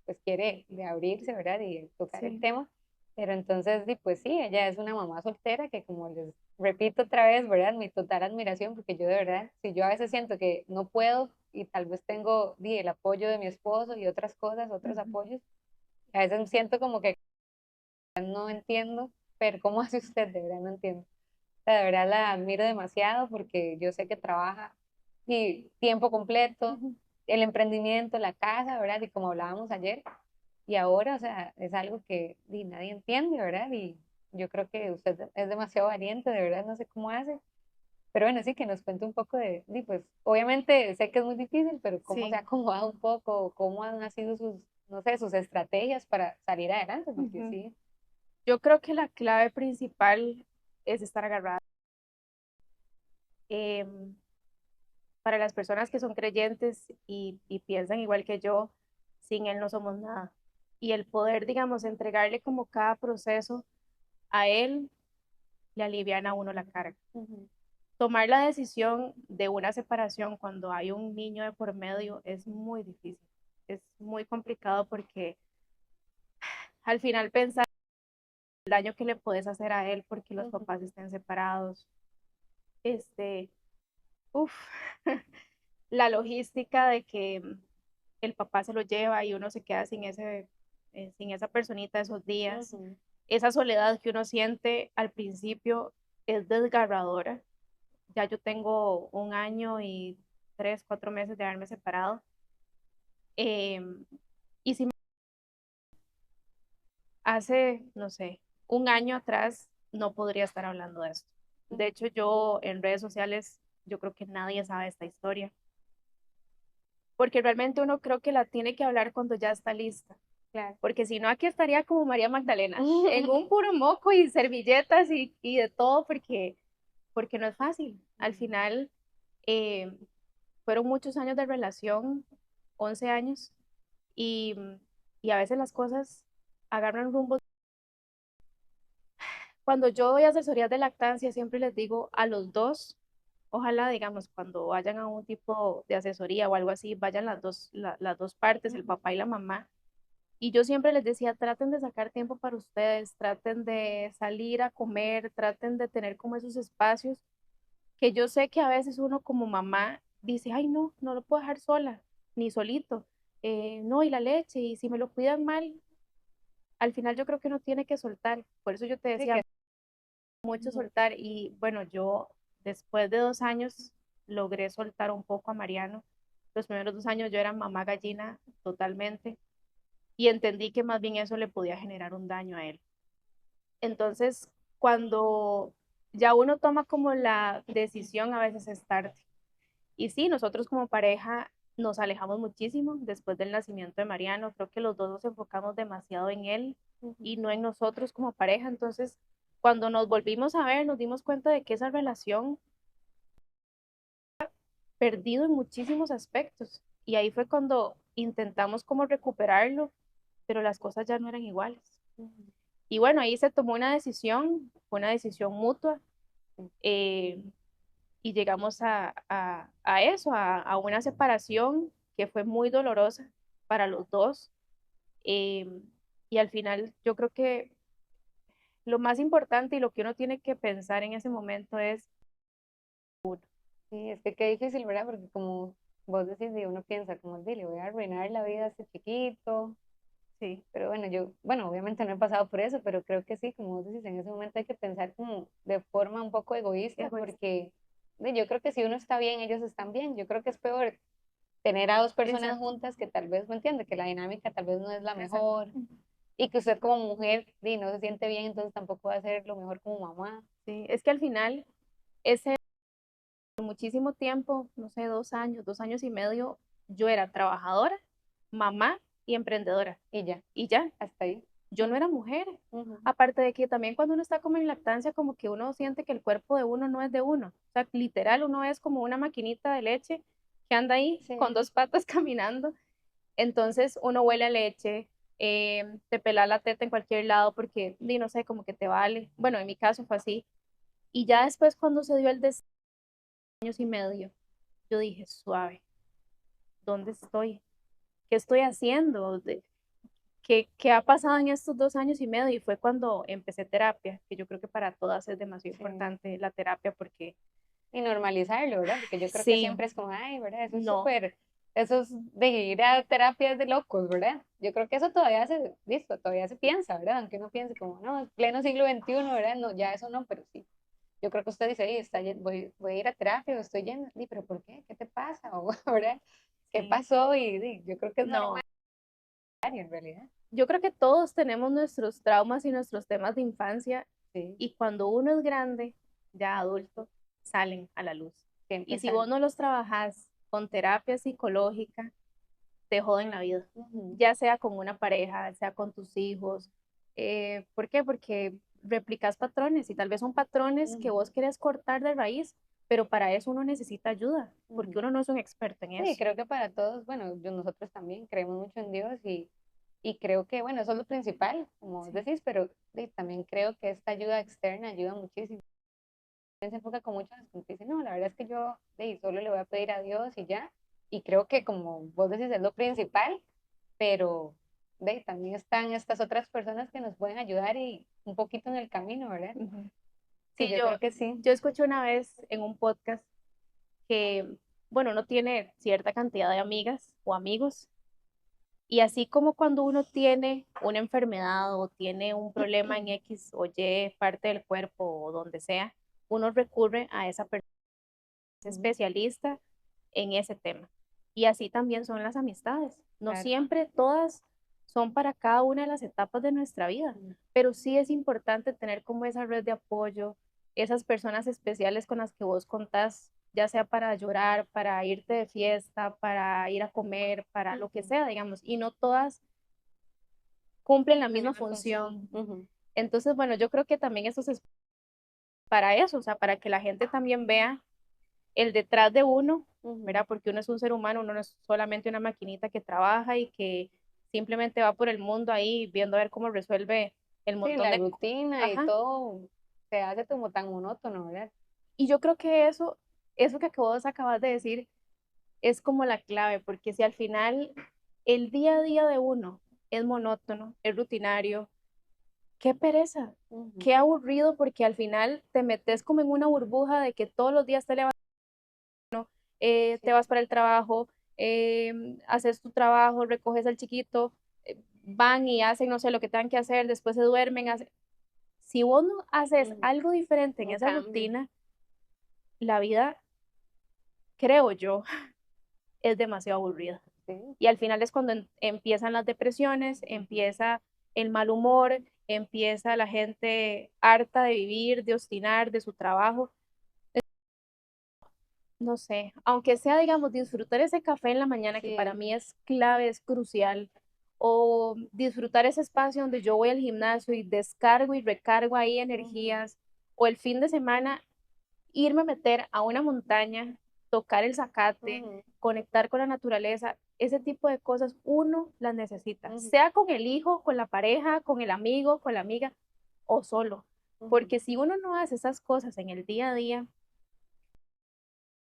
pues quiere de abrirse, ¿verdad? Y tocar el
Sí,
tema. Pero entonces, pues sí, ella es una mamá soltera que como les repito otra vez, ¿verdad? Mi total admiración, porque yo de verdad, si yo a veces siento que no puedo y tal vez tengo el apoyo de mi esposo y otras cosas, otros
ujú,
apoyos, a veces siento como que no entiendo, pero ¿cómo hace usted? De verdad no entiendo. O sea, de verdad la admiro demasiado porque yo sé que trabaja y tiempo completo,
ujú.
el emprendimiento, la casa, ¿verdad? Y como hablábamos ayer, y ahora, o sea, es algo que nadie entiende, ¿verdad? Y yo creo que usted es demasiado valiente, de verdad, no sé cómo hace. Pero bueno, sí, que nos cuente un poco pues, obviamente sé que es muy difícil, pero cómo se ha
Sí.
acomodado un poco, cómo han sido sus, no sé, sus estrategias para salir adelante, porque
Ujú.
sí.
Yo creo que la clave principal es estar agarrada. Em, para las personas que son creyentes y piensan igual que yo, sin Él no somos nada. Y el poder, digamos, entregarle como cada proceso a Él, le alivian a uno la carga.
Ujú.
Tomar la decisión de una separación cuando hay un niño de por medio es muy difícil, es muy complicado porque al final pensar el daño que le puedes hacer a él porque los
Ujú.
papás estén separados, este, uff, la logística de que el papá se lo lleva y uno se queda sin esa personita esos días.
Ujú.
Esa soledad que uno siente al principio es desgarradora. Ya yo tengo un año y 3, 4 meses de haberme separado. Y si hace, no sé, un año atrás no podría estar hablando de esto. De hecho, yo en redes sociales, yo creo que nadie sabe esta historia, porque realmente uno creo que la tiene que hablar cuando ya está lista.
Claro.
Porque si no, aquí estaría como María Magdalena, en un puro moco y servilletas y de todo, porque no es fácil. Al final, eh, fueron muchos años de relación, 11 años, y, y a veces las cosas agarran rumbo. Cuando yo doy asesorías de lactancia, siempre les digo a los dos, ojalá, digamos, cuando vayan a un tipo de asesoría o algo así, vayan las dos partes, el papá y la mamá. Y yo siempre les decía, traten de sacar tiempo para ustedes, traten de salir a comer, traten de tener como esos espacios que yo sé que a veces uno como mamá dice, ay, no, no lo puedo dejar sola, ni solito. No, y la leche, y si me lo cuidan mal, al final yo creo que uno tiene que soltar. Por eso yo te
Sí,
decía
que
mucho soltar y bueno, yo después de 2 años logré soltar un poco a Mariano. Los primeros 2 años yo era mamá gallina totalmente y entendí que más bien eso le podía generar un daño a él. Entonces, cuando ya uno toma como la decisión, a veces es tarde. Y sí, nosotros como pareja nos alejamos muchísimo después del nacimiento de Mariano. Creo que los dos nos enfocamos demasiado en él y no en nosotros como pareja. Entonces, cuando nos volvimos a ver, nos dimos cuenta de que esa relación perdido en muchísimos aspectos. Y ahí fue cuando intentamos como recuperarlo, pero las cosas ya no eran iguales. Y bueno, ahí se tomó una decisión, fue una decisión mutua, eh, y llegamos a eso, a una separación que fue muy dolorosa para los dos. eh, y al final yo creo que lo más importante y lo que uno tiene que pensar en ese momento es,
sí, es que qué difícil, ¿verdad? Porque como vos decís, y uno piensa, como, le voy a arruinar la vida a este chiquito.
sí,
Pero bueno, bueno, obviamente no he pasado por eso, pero creo que sí, como vos decís, en ese momento hay que pensar como de forma un poco egoísta,
egoísta.
porque yo creo que si uno está bien, ellos están bien. Yo creo que es peor tener a dos personas
Exacto,
juntas que tal vez, ¿me entiende? Que la dinámica tal vez no es la
exacto.
mejor y que usted como mujer no se siente bien, entonces tampoco va a ser lo mejor como mamá.
Sí, es que al final, ese muchísimo tiempo, no sé, 2 años, 2 años y medio, yo era trabajadora, mamá y emprendedora.
Y ya,
Y ya,
hasta ahí.
yo no era mujer.
Ujú.
Aparte de que también cuando uno está como en lactancia, como que uno siente que el cuerpo de uno no es de uno. O sea, literal, uno es como una maquinita de leche que anda ahí con
Sí.
2 patas caminando. Entonces uno huele a leche, te pela la teta en cualquier lado porque, no sé, como que te vale. Bueno, en mi caso fue así. Y ya después cuando se dio el 2 años y medio, yo dije, suave, ¿dónde estoy? ¿Qué estoy haciendo? ¿Qué ha pasado en estos 2 años y medio? Y fue cuando empecé terapia, que yo creo que para todas es demasiado
Sí.
importante la terapia porque
Y normalizarlo, ¿verdad? Porque yo creo que
sí,
siempre es como, ay, ¿verdad? Eso es
no,
súper, eso es de ir a terapias de locos, ¿verdad? Yo creo que eso todavía se, listo, todavía se piensa, ¿verdad? Aunque uno piense como, no, pleno siglo XXI, ¿verdad? No, ya eso no, pero sí. Yo creo que usted dice, "Ey, voy a ir a terapia, o estoy yendo, y, pero ¿por qué? ¿Qué te pasa? O, ¿verdad? ¿Qué
sí,
pasó? Yo creo que es normal
no.
en realidad.
Yo creo que todos tenemos nuestros traumas y nuestros temas de infancia
Sí,
y cuando uno es grande, ya adulto, salen a la luz. Y
siempre
si
sale.
vos no los trabajas con terapia psicológica, te joden la vida,
Ujú,
ya sea con una pareja, sea con tus hijos. ¿Por qué? Porque replicas patrones y tal vez son patrones que
ujú,
vos querés cortar de raíz, pero para eso uno necesita ayuda, porque
ujú.
uno no es un experto en
Sí,
eso.
creo que para todos, bueno, nosotros también creemos mucho en Dios y creo que, bueno, eso es lo principal, como vos
Sí.
decís, pero también creo que esta ayuda externa ayuda muchísimo. Se enfoca con muchos como que dicen, no, la verdad es que yo solo le voy a pedir a Dios y ya, y creo que como vos decís es lo principal, pero también están estas otras personas que nos pueden ayudar y un poquito en el camino, ¿verdad?
Ujú.
Sí,
Sí,
yo creo que sí.
yo escuché una vez en un podcast que, bueno, uno tiene cierta cantidad de amigas o amigos y así como cuando uno tiene una enfermedad o tiene un problema en X o Y parte del cuerpo o donde sea, uno recurre a esa persona
Ujú,
especialista en ese tema. Y así también son las amistades. No
claro.
siempre todas son para cada una de las etapas de nuestra vida,
Ujú,
pero sí es importante tener como esa red de apoyo, esas personas especiales con las que vos contás, ya sea para llorar, para irte de fiesta, para ir a comer, para lo que
ujú.
sea, digamos, y no todas cumplen la
La
misma
misma función.
función.
Ujú,
Entonces, bueno, yo creo que también eso es para eso, o sea, para que la gente también vea el detrás de uno,
ujú.
¿verdad? Porque uno es un ser humano, uno no es solamente una maquinita que trabaja y que simplemente va por el mundo ahí viendo a ver cómo resuelve el
Sí,
montón
la
de...
rutina y
Ajá.
todo se hace como tan monótono, ¿verdad?
Y yo creo que eso que acabas de decir es como la clave, porque si al final el día a día de uno es monótono, es rutinario, qué pereza,
Ujú,
qué aburrido, porque al final te metes como en una burbuja de que todos los días te levantas, te
sí,
vas para el trabajo, haces tu trabajo, recoges al chiquito, van y hacen, no sé, lo que tengan que hacer, después se duermen. Si vos no haces
ujú.
algo diferente en
Un
esa
cambio,
rutina, la vida, creo yo, es demasiado aburrida.
sí.
Y al final es cuando empiezan las depresiones, empieza el mal humor, empieza la gente harta de vivir, de obstinar, de su trabajo. No sé, aunque sea, digamos, disfrutar ese café en la mañana, que para
Sí.
mí es clave, es crucial, o disfrutar ese espacio donde yo voy al gimnasio y descargo y recargo ahí
Ujú,
energías, o el fin de semana irme a meter a una montaña, tocar el zacate,
ujú,
conectar con la naturaleza, ese tipo de cosas uno las necesita,
ujú,
sea con el hijo, con la pareja, con el amigo, con la amiga o solo,
ujú.
porque si uno no hace esas cosas en el día a día,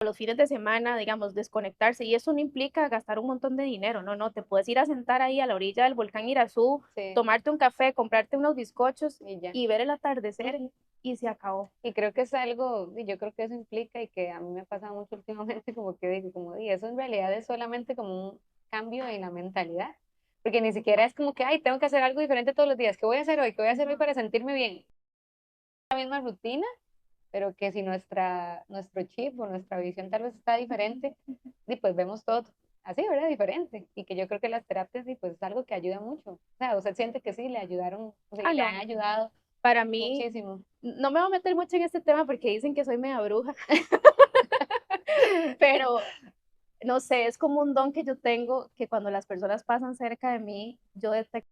los fines de semana, digamos, desconectarse, y eso no implica gastar un montón de dinero, no, no, te puedes ir a sentar ahí a la orilla del volcán Irazú,
Sí,
tomarte un café, comprarte unos bizcochos
y ya.
y ver el atardecer
Ujú.
y se acabó.
Y creo que es algo, y yo creo que eso implica y que a mí me pasa mucho últimamente, como que digo, como di, eso en realidad es solamente como un cambio en la mentalidad, porque ni siquiera es como que, ay, tengo que hacer algo diferente todos los días, ¿qué voy a hacer hoy? ¿Qué voy a hacer hoy
Ujú.
para sentirme bien? La misma rutina pero que si nuestro chip o nuestra visión tal vez está diferente, y pues vemos todo así, ¿verdad? Diferente. Y que yo creo que las terapias, y pues es algo que ayuda mucho. O sea, usted siente que sí, le ayudaron, o sea,
Ah,
le han
no,
ayudado
para mí,
muchísimo.
no me voy a meter mucho en este tema porque dicen que soy media bruja, pero no sé, es como un don que yo tengo que cuando las personas pasan cerca de mí, yo detecto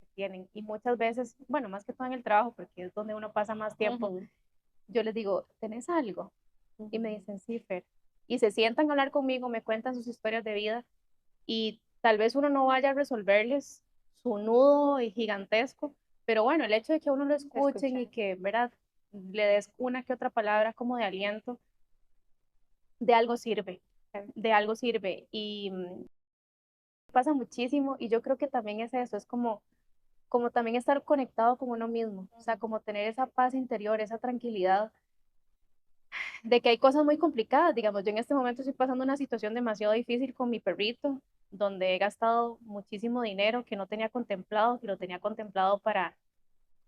que tienen. Y muchas veces, bueno, más que todo en el trabajo, porque es donde uno pasa más tiempo,
Ujú,
yo les digo, ¿tenés algo? Y me
ujú.
dicen, sí, Fer. Y se sientan a hablar conmigo, me cuentan sus historias de vida y tal vez uno no vaya a resolverles su nudo y gigantesco, pero bueno, el hecho de que a uno lo escuchen y
Escuchar.
que, ¿verdad? Le des una que otra palabra como de aliento, de algo sirve, de algo sirve. Y pasa muchísimo y yo creo que también es eso, es como también estar conectado con uno mismo, o sea, como tener esa paz interior, esa tranquilidad de que hay cosas muy complicadas, digamos, yo en este momento estoy pasando una situación demasiado difícil con mi perrito, donde he gastado muchísimo dinero que no tenía contemplado, que lo tenía contemplado para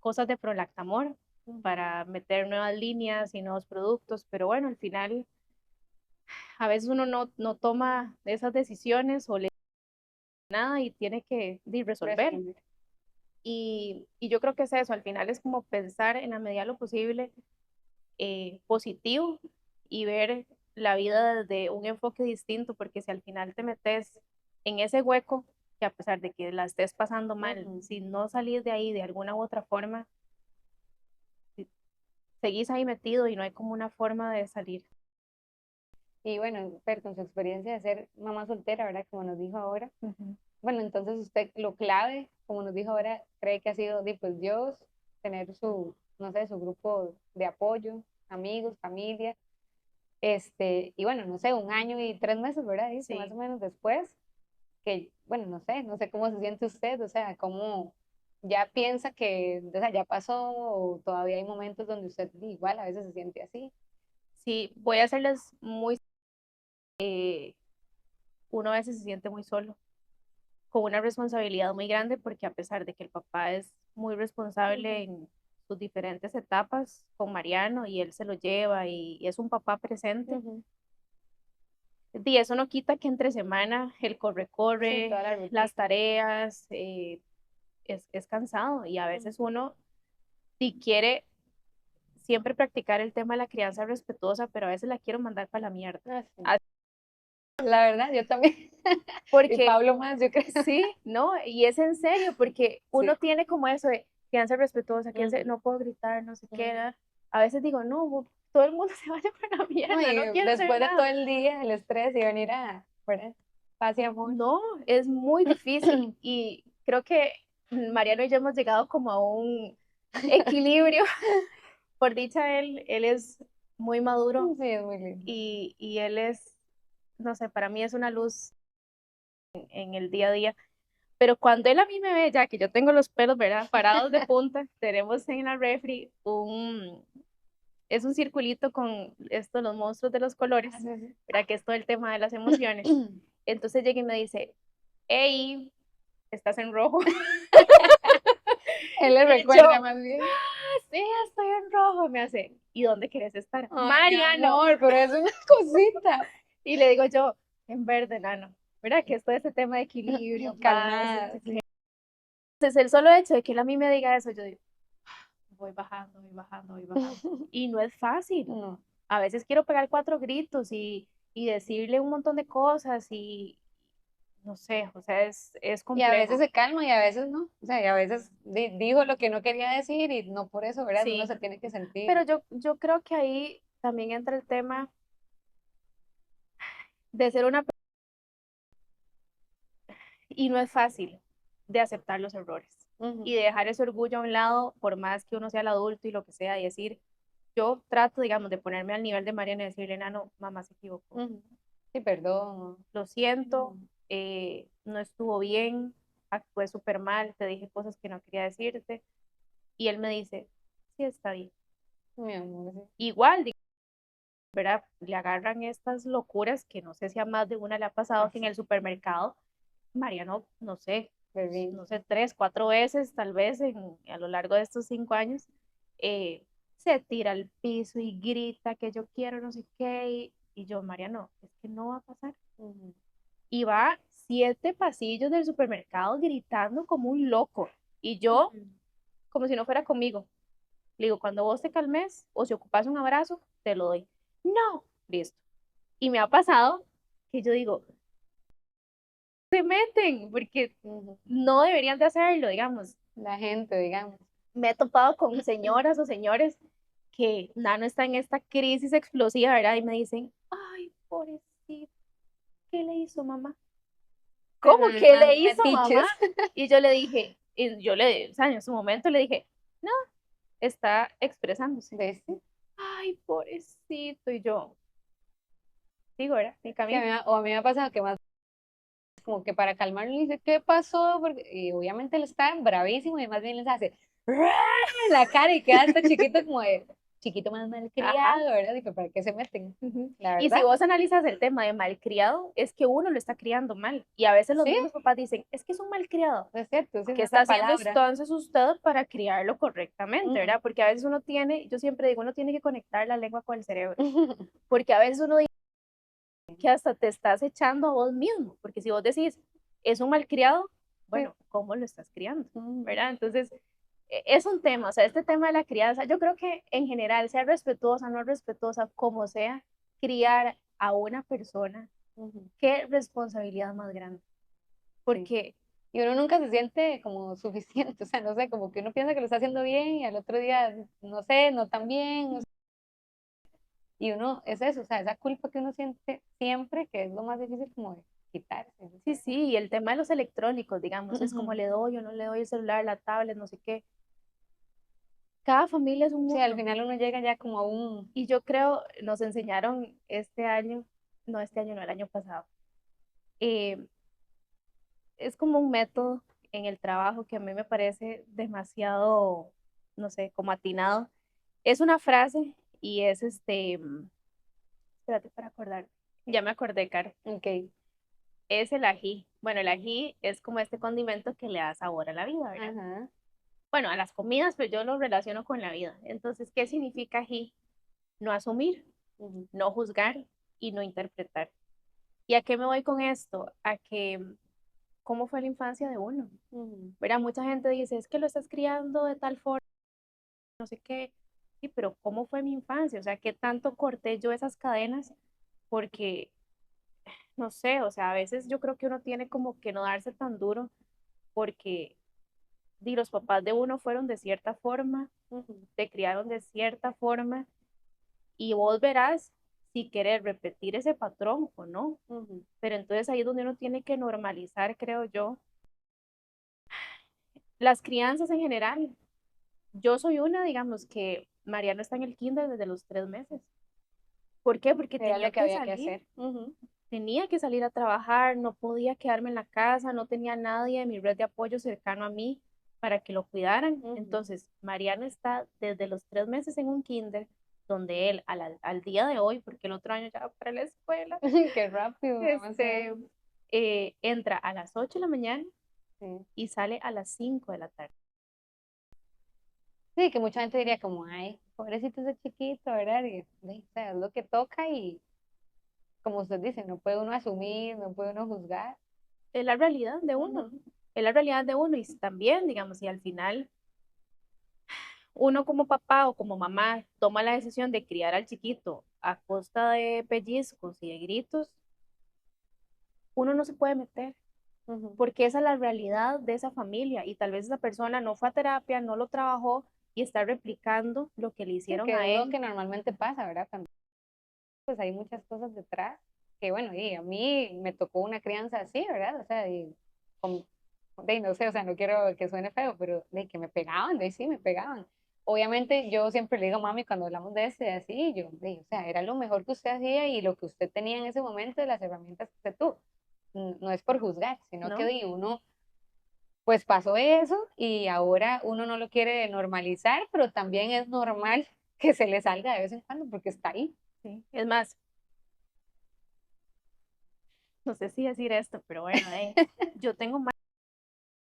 cosas de Prolactamor,
Ujú.
para meter nuevas líneas y nuevos productos, pero bueno, al final a veces uno no toma esas decisiones o le nada y tiene que resolver.
Resolver.
Y yo creo que es eso, al final es como pensar en la medida de lo posible positivo y ver la vida desde un enfoque distinto, porque si al final te metes en ese hueco, que a pesar de que la estés pasando mal,
Ujú.
si no salís de ahí de alguna u otra forma, seguís ahí metido y no hay como una forma de salir.
Y bueno, Fer, con su experiencia de ser mamá soltera, ¿verdad? Como nos dijo ahora.
Ujú.
Bueno, entonces usted lo clave, como nos dijo ahora, cree que ha sido, pues Dios, tener su, no sé, su grupo de apoyo, amigos, familia, y bueno, no sé, 1 año y 3 meses, ¿verdad? Dice, más o
Sí,
menos después, que, bueno, no sé cómo se siente usted, o sea, cómo ya piensa que, o sea, ya pasó, o todavía hay momentos donde usted igual a veces se siente así.
sí, voy a hacerles muy, uno a veces se siente muy solo, con una responsabilidad muy grande, porque a pesar de que el papá es muy responsable
Ujú,
en sus diferentes etapas con Mariano y él se lo lleva y es un papá presente.
ujú.
Y eso no quita que entre semana el
Sí,
corre-corre,
toda la rutina.
las tareas, es cansado y a veces
Ujú.
uno si quiere siempre practicar el tema de la crianza respetuosa, pero a veces la quiero mandar para la mierda.
Ah, sí.
Ah,
La verdad, yo también. Y
porque
Pablo más, yo creo.
sí, ¿no? Y es en serio, porque
Sí.
uno tiene como eso de crianza respetuosa, crianza,
Ujú,
no puedo gritar, no sé qué.
ujú.
¿verdad? A veces digo, no, todo el mundo se vaya para la
No,
mierda,
y
no quiero hacer
después de todo
nada.
el día, el estrés y venir a, ¿verdad? Paz y amor.
No, es muy difícil y creo que Mariano y yo hemos llegado como a un equilibrio. Por dicha, él es muy maduro
Sí, es muy lindo.
y él es, no sé, para mí es una luz en el día a día. Pero cuando él a mí me ve, ya que yo tengo los pelos, ¿verdad? Parados de punta, tenemos en la refri es un circulito con esto, los monstruos de los
Ah,
colores,
sí, sí.
¿verdad? Que es todo el tema de las emociones. Entonces llega y me dice, hey, estás en rojo.
Él le
Y yo,
recuerda más bien.
sí, estoy en rojo. Me hace, ¿y dónde quieres estar?
Ay, mi
Mariano.
amor, pero es una cosita.
Y le digo yo, en verde, nano. ¿Verdad? Que es todo ese tema de equilibrio, paz. No
Calmada,
sé qué.
sí.
Entonces, el solo hecho de que él a mí me diga eso, yo digo, voy bajando, voy bajando, voy bajando. Y no es fácil.
No.
A veces quiero pegar 4 gritos y decirle un montón de cosas y no sé, o sea, es
Y a veces
complejo.
se calma y a veces no. O sea, y a veces dijo lo que no quería decir y no por eso, ¿verdad? Uno
Sí,
se tiene que sentir.
pero yo creo que ahí también entra el tema de ser una y no es fácil de aceptar los errores y
Ujú,
de dejar ese orgullo a un lado, por más que uno sea el adulto y lo que sea, y decir, yo trato, digamos, de ponerme al nivel de Mariana y decirle, no, mamá se equivocó,
ujú. Sí, perdón.
lo siento,
Ujú.
no estuvo bien, actué súper mal, te dije cosas que no quería decirte, y él me dice, sí, está bien.
Mi amor, sí.
Igual, ¿verdad? Le agarran estas locuras que no sé si a más de una le ha pasado que en el supermercado, Mariano, no sé,
Berlín.
no sé, 3, 4 veces tal vez a lo largo de estos 5 años, se tira al piso y grita que yo quiero no sé qué, y yo, Mariano, es que no va a pasar.
Ujú.
Y va 7 pasillos del supermercado gritando como un loco, y yo,
Ujú.
como si no fuera conmigo. Le digo, cuando vos te calmes o si ocupas un abrazo, te lo doy. No, listo. Y me ha pasado que yo digo, se meten, porque
Ujú.
no deberían de hacerlo, digamos.
La gente, digamos.
Me he topado con señoras o señores que Nano está en esta crisis explosiva, ¿verdad? Y me dicen, ay, pobrecito, ¿qué le hizo mamá?
Pero
¿Cómo que
más
le hizo mamá?
metiches.
Y yo le dije, o sea, en su momento le dije, no, está expresándose.
¿Ves?
Ay, pobrecito. Y yo, digo, ¿verdad? Mi
Sí,
camino.
o a mí me ha pasado que más como que para calmarlo le dice, ¿qué pasó? Porque, y obviamente él está bravísimo y más bien les hace en la cara y queda hasta chiquito como de chiquito más
Ajá.
malcriado, ¿verdad? Digo, ¿para qué se meten?
Ujú.
La
Y si
verdad,
vos analizas el tema de malcriado, es que uno lo está criando mal. Y a veces los
sí,
mismos papás dicen, es que es un malcriado.
es cierto, sí,
¿Qué
esa es
está
la
haciendo
palabra.
entonces usted para criarlo correctamente,
Ujú.
verdad? Porque a veces uno tiene, yo siempre digo, uno tiene que conectar la lengua con el cerebro. Porque a veces uno dice que hasta te estás echando a vos mismo. Porque si vos decís, es un malcriado,
Sí.
bueno, ¿cómo lo estás criando?
Ujú.
¿Verdad? Entonces, es un tema, o sea, este tema de la crianza, yo creo que en general, sea respetuosa, no respetuosa, como sea, criar a una persona,
Ujú.
qué responsabilidad más grande.
Sí.
Porque,
Y uno nunca se siente como suficiente, o sea, no sé, como que uno piensa que lo está haciendo bien y al otro día, no sé, no tan bien. Y uno, es eso, o sea, esa culpa que uno siente siempre, que es lo más difícil como de quitarse. ¿No?
sí, sí, y el tema de los electrónicos, digamos, es como
Ujú.
le doy o no le doy el celular, la tablet, no sé qué. Cada familia es un
Sí, al
mundo.
final uno llega ya como a un...
Y yo creo, nos enseñaron este año no, el año pasado. eh, es como un método en el trabajo que a mí me parece demasiado, no sé, como atinado. Es una frase y es espérate para acordar. Ya me acordé, Caro.
Ok,
Es el ají. Bueno, el ají es como este condimento que le da sabor a la vida, ¿verdad?
ajá.
Bueno, a las comidas, pero yo lo relaciono con la vida. Entonces, ¿qué significa ají? No asumir,
Ujú.
no juzgar y no interpretar. ¿Y a qué me voy con esto? A que, ¿cómo fue la infancia de uno?
Ujú.
¿Verdad? Mucha gente dice, es que lo estás criando de tal forma, no sé qué. Sí, pero ¿cómo fue mi infancia? O sea, ¿qué tanto corté yo esas cadenas? Porque, no sé, o sea, a veces yo creo que uno tiene como que no darse tan duro porque los papás de uno fueron de cierta forma,
Ujú.
te criaron de cierta forma y vos verás si querés repetir ese patrón o no.
Ujú.
Pero entonces ahí es donde uno tiene que normalizar, creo yo, las crianzas en general. Yo soy una, digamos, que Mariano está en el kinder desde los 3 meses. ¿Por qué? Porque
Era lo que había que hacer. Ujú.
tenía que salir a trabajar, no podía quedarme en la casa, no tenía nadie de mi red de apoyo cercano a mí para que lo cuidaran.
Ujú.
Entonces, Mariano está desde los 3 meses en un kinder, donde él al día de hoy, porque el otro año ya va para la escuela,
Qué rápido, demasiado.
este, entra a las 8 de la mañana
Sí.
y sale a las 5 de la tarde.
Sí, que mucha gente diría como, ay, pobrecito ese chiquito, ¿verdad? Y, o sea, es lo que toca y como usted dice, no puede uno asumir, no puede uno juzgar.
Es la realidad de uno,
Ujú.
es la realidad de uno y también, digamos, si al final uno como papá o como mamá toma la decisión de criar al chiquito a costa de pellizcos y de gritos, uno no se puede meter,
Ujú.
porque esa es la realidad de esa familia y tal vez esa persona no fue a terapia, no lo trabajó y está replicando lo que le
Sí,
hicieron
que
a
es lo
él.
que normalmente pasa, ¿verdad? Cuando pues hay muchas cosas detrás, que bueno, y a mí me tocó una crianza así, ¿verdad? O sea, con- no sé, o sea, no quiero que suene feo, pero de que me pegaban, de sí, me pegaban. Obviamente yo siempre le digo a mami cuando hablamos de este, así, yo, o sea, era lo mejor que usted hacía y lo que usted tenía en ese momento de las herramientas que usted tuvo. No es por juzgar, sino que
¿No?
uno, pues pasó eso y ahora uno no lo quiere normalizar, pero también es normal que se le salga de vez en cuando porque está ahí.
Sí. Es más, no sé si decir esto, pero bueno, yo tengo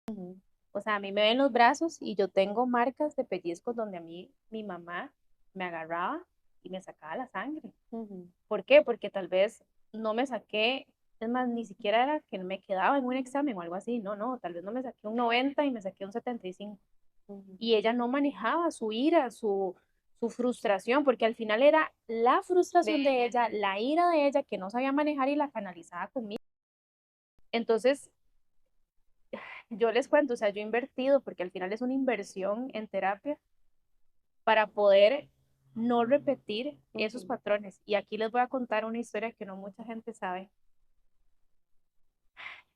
Ujú.
o sea, a mí me ven los brazos y yo tengo marcas de pellizcos donde a mí, mi mamá me agarraba y me sacaba la sangre.
Ujú.
¿Por qué? Porque tal vez no me saqué, es más, ni siquiera era que me quedaba en un examen o algo así, no, no, tal vez no me saqué un 90 y me saqué un 75.
Ujú.
Y ella no manejaba su ira, su frustración, porque al final era la
De
frustración de
ella.
ella, la ira de ella que no sabía manejar y la canalizaba conmigo. Entonces, yo les cuento, o sea, yo he invertido, porque al final es una inversión en terapia para poder no repetir esos
Ujú.
patrones. Y aquí les voy a contar una historia que no mucha gente sabe.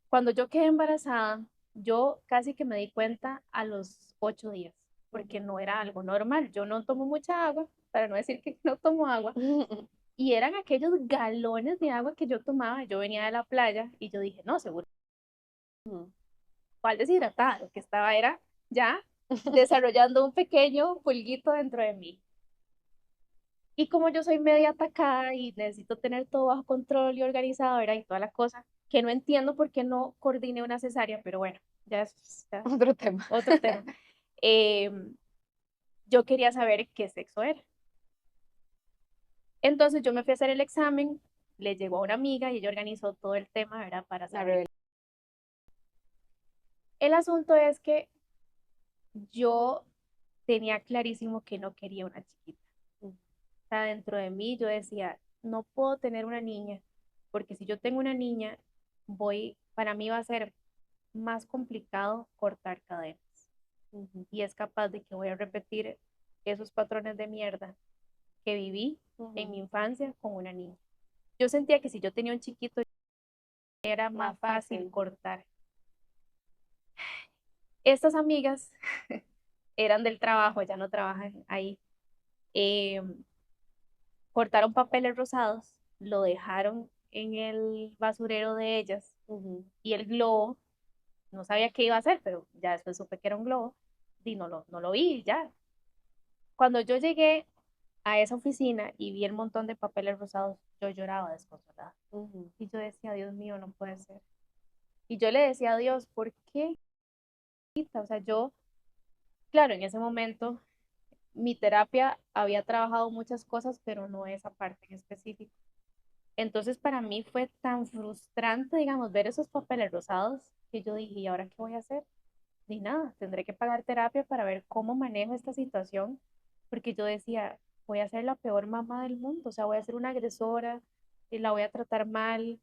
Cuando yo quedé embarazada, yo casi que me di cuenta a los 8 días, porque
Ujú.
no era algo normal. Yo no tomo mucha agua, para no decir que no tomo agua. Y eran aquellos galones de agua que yo tomaba. Yo venía de la playa y yo dije, no, seguro,
Ujú.
¿cuál deshidratada? Lo que estaba era ya desarrollando un pequeño pulguito dentro de mí. Y como yo soy media atacada y necesito tener todo bajo control y organizado, ¿verdad? Y toda la cosa, que no entiendo por qué no coordiné una cesárea, pero bueno, ya es ya
Otro tema.
otro tema. Eh, yo quería saber qué sexo era. Entonces yo me fui a hacer el examen, le llegó a una amiga y ella organizó todo el tema, ¿verdad? Para
La
saber.
rebelión.
El asunto es que yo tenía clarísimo que no quería una chiquita. O sea, dentro de mí yo decía, no puedo tener una niña, porque si yo tengo una niña, para mí va a ser más complicado cortar cadenas.
Ujú.
Y es capaz de que voy a repetir esos patrones de mierda que viví en
Ujú.
mi infancia con una niña. Yo sentía que si yo tenía un chiquito era más
Más
fácil
fácil.
cortar. Estas amigas eran del trabajo, ya no trabajan ahí. eh, Cortaron papeles rosados, lo dejaron en el basurero de ellas
Ujú.
y el globo, no sabía qué iba a hacer, pero ya después supe que era un globo y no lo vi ya. Cuando yo llegué a esa oficina y vi el montón de papeles rosados, yo lloraba desconsolada.
Ujú.
Y yo decía, Dios mío, no puede ser. Y yo le decía a Dios, ¿por qué? O sea, yo, claro, en ese momento mi terapia había trabajado muchas cosas, pero no esa parte en específico. Entonces para mí fue tan frustrante, digamos, ver esos papeles rosados que yo dije, ¿y ahora qué voy a hacer? Ni nada, tendré que pagar terapia para ver cómo manejo esta situación, porque yo decía, voy a ser la peor mamá del mundo, o sea, voy a ser una agresora y la voy a tratar mal.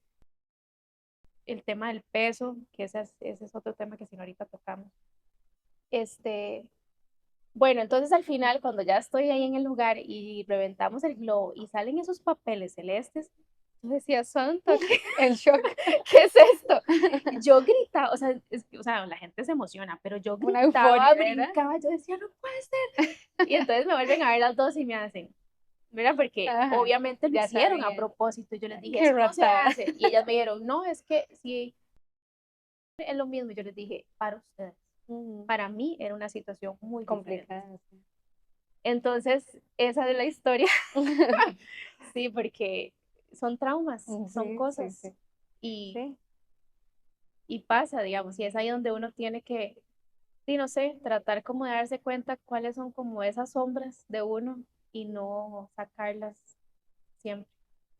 El tema del peso, que ese es otro tema que si no ahorita tocamos. Este, bueno, entonces al final, cuando ya estoy ahí en el lugar y reventamos el globo y salen esos papeles celestes, yo decía, santo, ¿qué,
El shock.
qué es esto? Yo gritaba, o sea, o sea, la gente se emociona, pero yo
Una euforia,
gritaba,
¿verdad?
brincaba, yo decía, no puede ser. Y entonces me vuelven a ver las dos y me hacen, ¿verdad? Porque
Ajá.
obviamente lo
Ya
hicieron a
sabía.
propósito. Y yo les dije,
Qué
eso no se
ratada.
hace. Y ellas me dijeron, no, es que sí, es lo mismo. Y yo les dije, para ustedes.
Ujú.
Para mí era una situación muy diferente.
Complicada. Sí.
Entonces, esa es la historia. Sí, porque son traumas, son
Sí, sí,
cosas
sí.
y,
Sí.
y pasa, digamos, y es ahí donde uno tiene que, sí, no sé, tratar como de darse cuenta cuáles son como esas sombras de uno y no sacarlas siempre.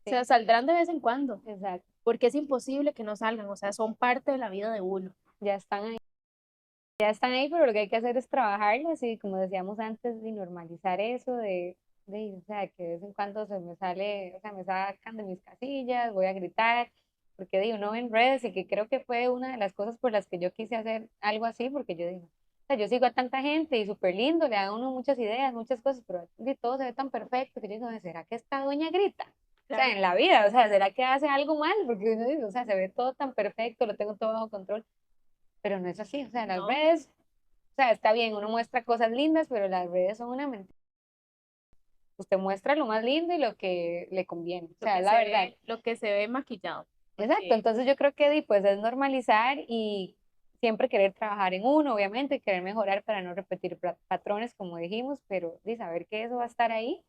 O sea,
Sí,
saldrán de vez en cuando,
exacto.
porque es imposible que no salgan, o sea, son parte de la vida de uno.
Ya están ahí. Ya están ahí, pero lo que hay que hacer es trabajarlas y, como decíamos antes, de normalizar eso o sea, que de vez en cuando se me sale, o sea, me sacan de mis casillas, voy a gritar, porque uno ve en redes y que creo que fue una de las cosas por las que yo quise hacer algo así, porque yo digo, o sea, yo sigo a tanta gente y súper lindo, le da a uno muchas ideas, muchas cosas, pero todo se ve tan perfecto que yo digo, ¿será que esta doña grita? O sea,
Claro,
en la vida, o sea, ¿será que hace algo mal? Porque uno dice, o sea, se ve todo tan perfecto, lo tengo todo bajo control, pero no es así, o sea, las
¿no?
redes, o sea, está bien, uno muestra cosas lindas, pero las redes son una mentira. Usted muestra lo más lindo y lo que le conviene, o sea, es la verdad.
Lo que se ve maquillado,
Exacto,
porque
entonces yo creo que pues es normalizar y siempre querer trabajar en uno, obviamente, querer mejorar para no repetir patrones, como dijimos, pero saber que eso va a estar ahí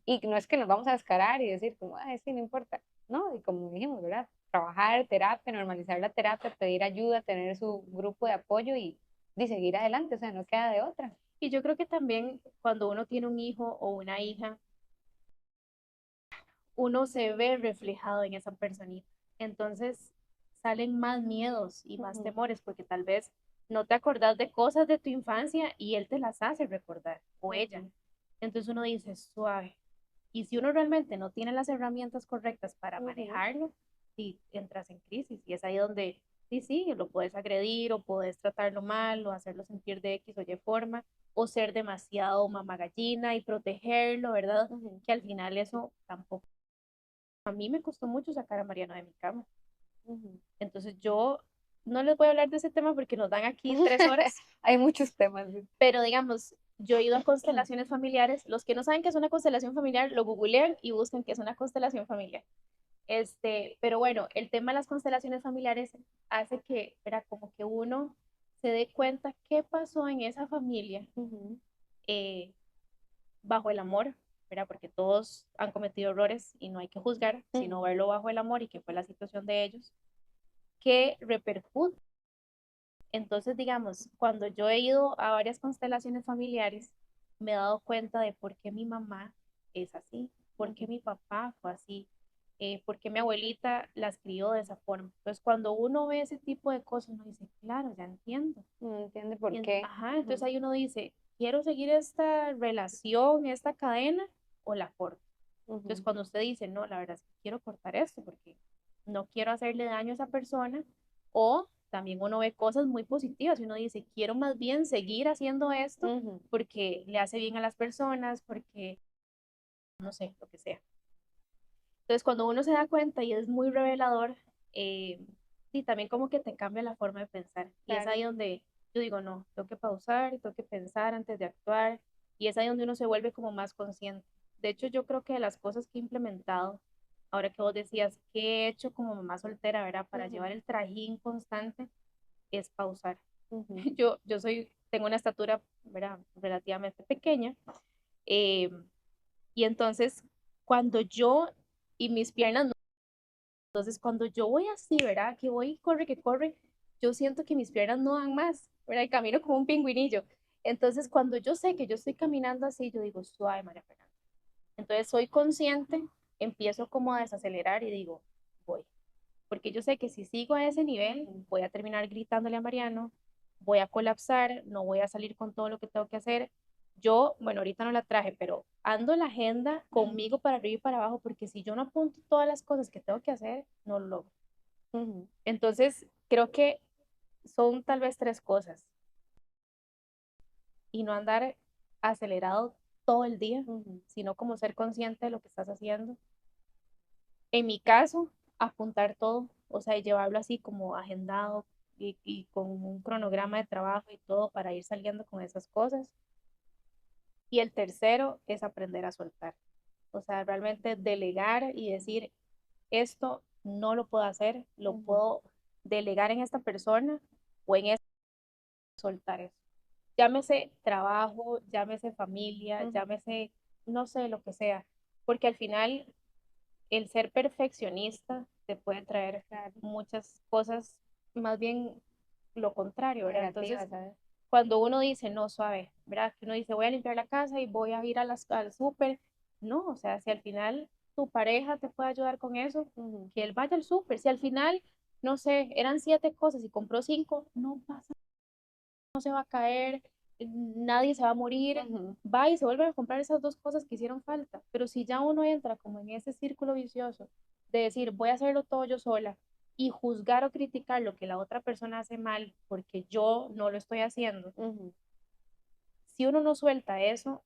y no es que nos vamos a descarar y decir como, ay, sí, no importa, ¿no? Y como dijimos, ¿verdad? Trabajar, terapia, normalizar la terapia, pedir ayuda, tener su grupo de apoyo y seguir adelante, o sea, no queda de otra.
Y yo creo que también cuando uno tiene un hijo o una hija, uno se ve reflejado en esa personita. Entonces salen más miedos y más
Ujú,
temores porque tal vez no te acordás de cosas de tu infancia y él te las hace recordar o ella.
ujú,
Entonces uno dice, suave. Y si uno realmente no tiene las herramientas correctas para
ujú,
manejarlo, sí entras en crisis. Y es ahí donde sí, sí, lo puedes agredir o puedes tratarlo mal o hacerlo sentir de X o Y forma o ser demasiado mamá gallina y protegerlo, ¿verdad?
ujú,
Que al final eso tampoco. A mí me costó mucho sacar a Mariano de mi cama.
ujú.
Entonces yo no les voy a hablar de ese tema porque nos dan aquí 3 horas,
Hay muchos temas. Sí.
pero digamos, yo he ido a constelaciones familiares. Los que no saben qué es una constelación familiar, lo googlean y buscan qué es una constelación familiar. Pero bueno, el tema de las constelaciones familiares hace que, era como que uno se dé cuenta qué pasó en esa familia
Ujú,
eh, bajo el amor, ¿verdad? Porque todos han cometido errores y no hay que juzgar, sino
ujú,
verlo bajo el amor y qué fue la situación de ellos, que repercute. Entonces, digamos, cuando yo he ido a varias constelaciones familiares, me he dado cuenta de por qué mi mamá es así, por qué
ujú.
mi papá fue así, por qué mi abuelita las crió de esa forma. Entonces, cuando uno ve ese tipo de cosas, uno dice, claro, ya entiendo.
No entiende por qué.
Ajá, entonces
Ujú,
ahí uno dice, ¿quiero seguir esta relación, esta cadena o la corto? Entonces,
ujú,
cuando usted dice, no, la verdad es que quiero cortar esto porque no quiero hacerle daño a esa persona, o también uno ve cosas muy positivas y uno dice, quiero más bien seguir haciendo esto
ujú,
porque le hace bien a las personas, porque no sé, lo que sea. Entonces, cuando uno se da cuenta y es muy revelador, y también como que te cambia la forma de pensar. Y es
claro.
ahí donde yo digo, no, tengo que pausar, tengo que pensar antes de actuar. Y es ahí donde uno se vuelve como más consciente. De hecho, yo creo que de las cosas que he implementado, ahora que vos decías, que he hecho como mamá soltera, ¿verdad? Para llevar
Ujú,
el trajín constante, es pausar.
ujú,
Tengo una estatura, ¿verdad? Relativamente pequeña. eh, y entonces, cuando yo y mis piernas no. Entonces, cuando yo voy así, ¿verdad? Que voy, corre, que corre, yo siento que mis piernas no dan más, ¿verdad? Y camino como un pingüinillo. Entonces, cuando yo sé que yo estoy caminando así, yo digo, suave, María Fernanda. Entonces, soy consciente, empiezo como a desacelerar y digo, voy. Porque yo sé que si sigo a ese nivel,
ujú,
voy a terminar gritándole a Mariano, voy a colapsar, no voy a salir con todo lo que tengo que hacer. Yo, bueno, ahorita no la traje, pero ando la agenda conmigo para arriba y para abajo, porque si yo no apunto todas las cosas que tengo que hacer, no lo logro.
ujú,
Entonces, creo que son tal vez 3 cosas y no andar acelerado todo el día,
ujú.
sino como ser consciente de lo que estás haciendo. En mi caso, apuntar todo, o sea, y llevarlo así como agendado y con un cronograma de trabajo y todo para ir saliendo con esas cosas. Y el tercero es aprender a soltar, o sea, realmente delegar y decir, esto no lo puedo hacer, lo
Ujú,
puedo delegar en esta persona o en esta, soltar eso. Llámese trabajo, llámese familia,
ujú,
llámese, no sé, lo que sea, porque al final el ser perfeccionista te puede traer
claro,
muchas cosas, más bien lo contrario, ¿verdad?
negativa,
Entonces,
¿sabes?
cuando uno dice, no, suave, ¿verdad? Que uno dice, voy a limpiar la casa y voy a ir al súper, no, o sea, si al final tu pareja te puede ayudar con eso,
Ujú,
que él vaya al súper, si al final, no sé, eran 7 cosas y compró 5, no pasa, no se va a caer, nadie se va a morir,
ujú,
va y se vuelve a comprar esas 2 cosas que hicieron falta. Pero si ya uno entra como en ese círculo vicioso de decir, voy a hacerlo todo yo sola y juzgar o criticar lo que la otra persona hace mal porque yo no lo estoy haciendo,
ujú,
si uno no suelta eso,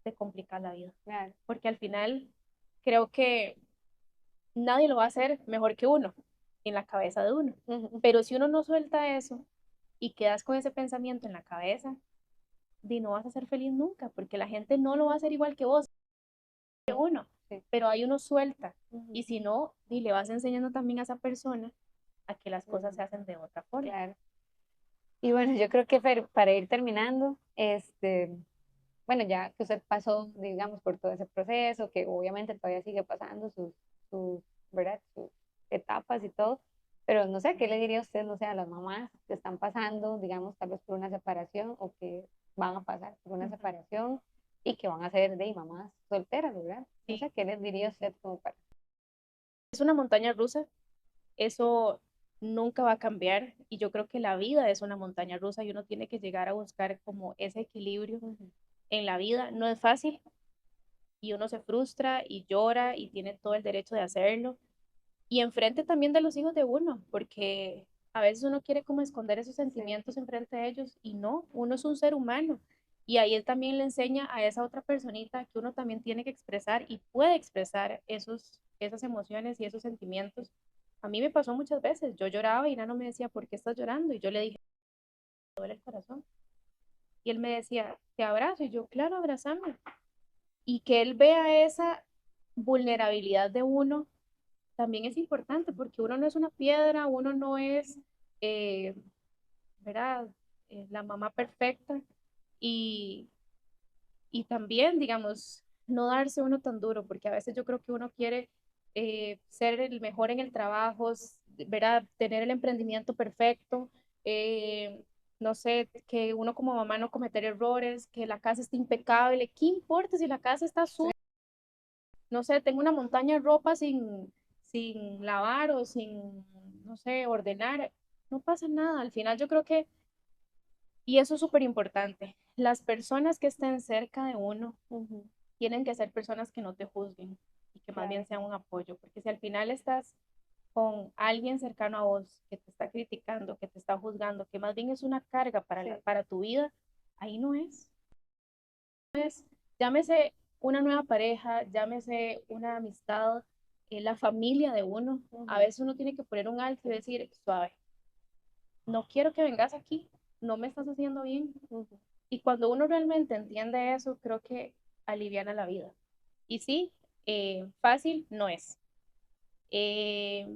te complica la vida.
claro,
Porque al final creo que nadie lo va a hacer mejor que uno en la cabeza de uno.
ujú,
Pero si uno no suelta eso y quedas con ese pensamiento en la cabeza, di no vas a ser feliz nunca, porque la gente no lo va a hacer igual que vos, que uno,
sí,
pero ahí uno suelta.
ujú,
Y si no, di le vas enseñando también a esa persona a que las cosas
ujú,
se hacen de otra forma.
claro. Y bueno, yo creo que para ir terminando, bueno, ya que usted pasó, digamos, por todo ese proceso, que obviamente todavía sigue pasando sus, ¿verdad? Sus etapas y todo. Pero no sé, ¿qué le diría usted, no sé, a las mamás que están pasando, digamos, tal vez por una separación o que van a pasar por una
Ujú.
separación y que van a ser de mamás solteras, ¿verdad? No
Sí,
sé, ¿qué les diría usted como para...
es una montaña rusa, eso nunca va a cambiar y yo creo que la vida es una montaña rusa y uno tiene que llegar a buscar como ese equilibrio
Ujú.
en la vida. No es fácil y uno se frustra y llora y tiene todo el derecho de hacerlo. Y enfrente también de los hijos de uno, porque a veces uno quiere como esconder esos
Sí,
sentimientos enfrente de ellos y no, uno es un ser humano. Y ahí él también le enseña a esa otra personita que uno también tiene que expresar y puede expresar esas emociones y esos sentimientos. A mí me pasó muchas veces, yo lloraba y Nano me decía, ¿por qué estás llorando? Y yo le dije, me duele el corazón. Y él me decía, te abrazo. Y yo, claro, abrazame. Y que él vea esa vulnerabilidad de uno también es importante porque uno no es una piedra, uno no es, eh, ¿verdad? La mamá perfecta y, y también, digamos, no darse uno tan duro porque a veces yo creo que uno quiere ser el mejor en el trabajo, ¿verdad? Tener el emprendimiento perfecto, eh, no sé, que uno como mamá no cometer errores, que la casa esté impecable, ¿qué importa si la casa está
sí,
sucia? No sé, tengo una montaña de ropa sin lavar o sin, no sé, ordenar, no pasa nada. Al final yo creo que, y eso es súper importante, las personas que estén cerca de uno
ujú,
tienen que ser personas que no te juzguen y que más bien
claro,
sean un apoyo, porque si al final estás con alguien cercano a vos que te está criticando, que te está juzgando, que más bien es una carga
sí,
para tu vida, ahí no es. Llámese una nueva pareja, llámese una amistad, la familia de uno. A
ujú,
veces uno tiene que poner un alto y decir, suave, no quiero que vengas aquí, no me estás haciendo bien.
ujú,
Y cuando uno realmente entiende eso, creo que aliviana la vida. Y sí, fácil no es. Eh,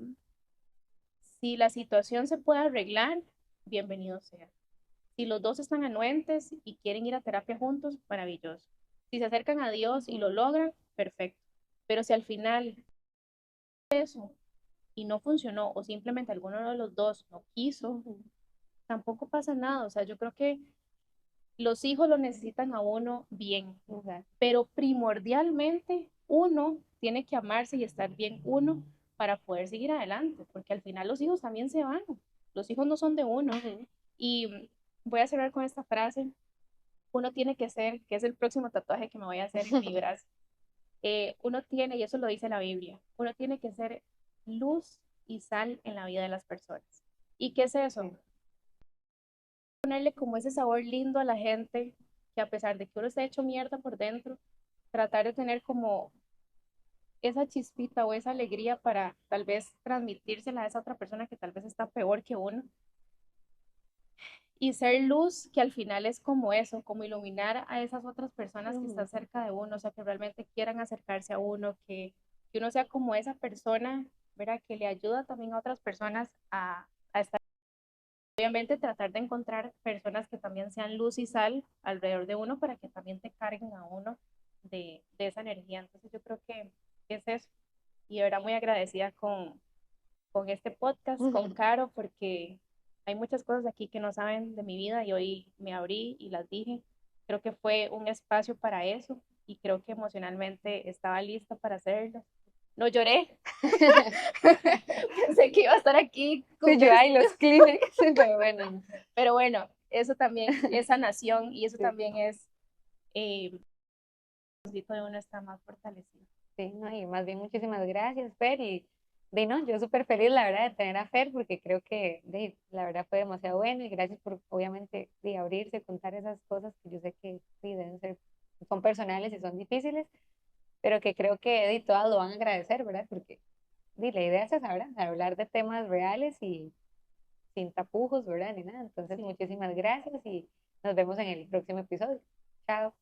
si la situación se puede arreglar, bienvenido sea. Si los dos están anuentes y quieren ir a terapia juntos, maravilloso. Si se acercan a Dios y lo
ujú,
logran, perfecto. Pero si al final eso y no funcionó o simplemente alguno de los dos no quiso,
ujú,
tampoco pasa nada. O sea, yo creo que los hijos lo necesitan a uno bien,
exacto,
pero primordialmente uno tiene que amarse y estar bien uno para poder seguir adelante, porque al final los hijos también se van. Los hijos no son de uno.
ujú.
Y voy a cerrar con esta frase. Uno tiene que ser, que es el próximo tatuaje que me voy a hacer en mi brazo, uno tiene, y eso lo dice la Biblia, uno tiene que ser luz y sal en la vida de las personas. ¿Y qué es eso?
Sí,
Ponerle como ese sabor lindo a la gente, que a pesar de que uno esté hecho mierda por dentro, tratar de tener como esa chispita o esa alegría para tal vez transmitírsela a esa otra persona que tal vez está peor que uno. Y ser luz, que al final es como eso, como iluminar a esas otras personas que
ujú,
están cerca de uno, o sea, que realmente quieran acercarse a uno, que uno sea como esa persona, ¿verdad? Que le ayuda también a otras personas a estar. Obviamente tratar de encontrar personas que también sean luz y sal alrededor de uno para que también te carguen a uno de esa energía. Entonces yo creo que es eso. Y de verdad muy agradecida con este podcast, con
ujú.
Caro, porque hay muchas cosas aquí que no saben de mi vida y hoy me abrí y las dije. Creo que fue un espacio para eso y creo que emocionalmente estaba lista para hacerlo. No lloré, pensé que iba a estar aquí
Sí,
con
yo,
esto,
ay, los Kleenex, pero bueno,
pero bueno, eso también es sanación y eso
sí,
también es, el de uno está más fortalecido.
sí, no, y más bien muchísimas gracias, Fer, y de no, yo súper feliz, la verdad, de tener a Fer, porque creo que la verdad fue demasiado bueno, y gracias por, obviamente, de abrirse, contar esas cosas que yo sé que sí, deben ser, son personales y son difíciles, pero que creo que todas lo van a agradecer, ¿verdad? Porque la idea es esa, ¿verdad? Hablar de temas reales y sin tapujos, ¿verdad? Ni nada. Entonces,
Sí.
muchísimas gracias y nos vemos en el próximo episodio. Chao.